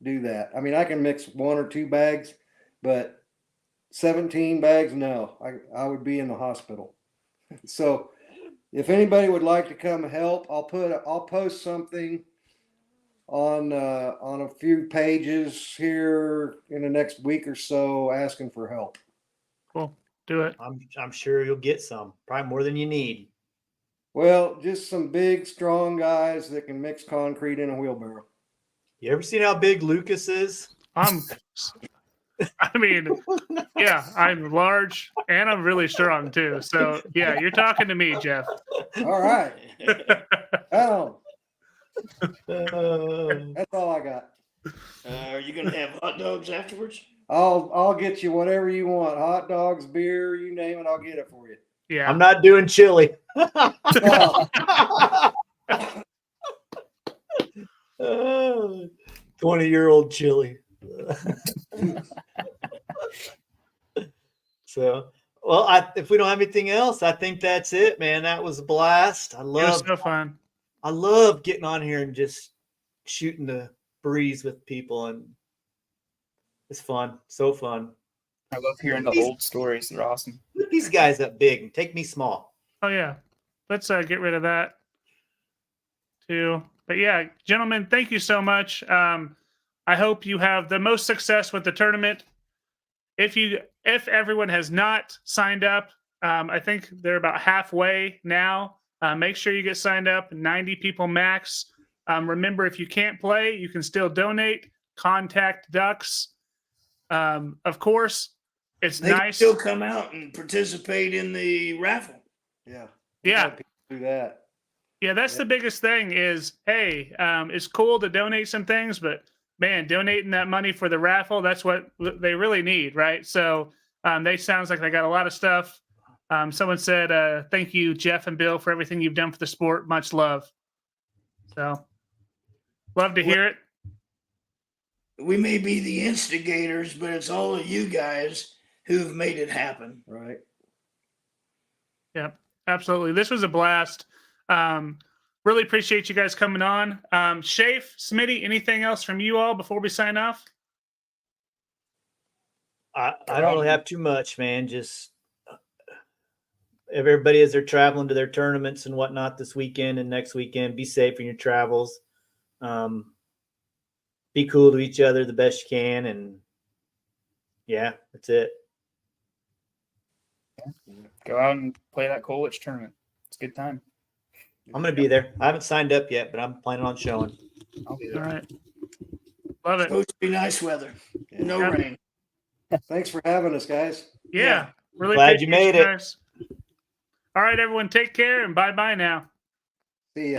do that. I mean, I can mix 1 or 2 bags, but 17 bags, no. I would be in the hospital. So if anybody would like to come help, I'll post something on a few pages here in the next week or so asking for help. Cool. Do it. I'm sure you'll get some, probably more than you need. Well, just some big, strong guys that can mix concrete in a wheelbarrow. You ever seen how big Lucas is? I mean, yeah, I'm large and I'm really strong too. So yeah, you're talking to me, Jeff. All right. Oh, Uh, that's all I got. Are you going to have hot dogs afterwards? I'll get you whatever you want. Hot dogs, beer, you name it, I'll get it for you. Yeah. I'm not doing chili. No. 20-year-old chili. So, well, if we don't have anything else, I think that's it, man. That was a blast. It was so fun. I love getting on here and just shooting the breeze with people, and it's fun. So fun. I love hearing the old stories. They're awesome. Put these guys up big and take me small. Oh yeah, let's get rid of that too. But yeah, gentlemen, thank you so much. I hope you have the most success with the tournament. If everyone has not signed up, I think they're about halfway now. Make sure you get signed up. 90 people max. Remember, if you can't play, you can still donate. Contact Ducks. Of course, it's They can nice. still come out and participate in the raffle. Yeah. Yeah. Do that. Yeah, that's the biggest thing is, hey, it's cool to donate some things, but man, donating that money for the raffle, that's what they really need, right? So they sounds like they got a lot of stuff. Someone said, thank you, Jeff and Bill, for everything you've done for the sport. Much love. So love to hear it. We may be the instigators, but it's all of you guys who've made it happen. Right. Yeah, absolutely. This was a blast. Really appreciate you guys coming on. Shafe, Smitty, anything else from you all before we sign off? I don't really have too much, man. Just everybody as they're traveling to their tournaments and whatnot this weekend and next weekend, be safe in your travels. Be cool to each other the best you can, and yeah, that's it. Go out and play that Coolidge tournament. It's a good time. I'm going to be there. I haven't signed up yet, but I'm planning on showing. I'll be All there. right. Love it. Supposed to be nice weather. No Yeah. rain. Thanks for having us, guys. Yeah. Really Glad you appreciate made it. guys. All right, everyone, take care and bye-bye now. See ya.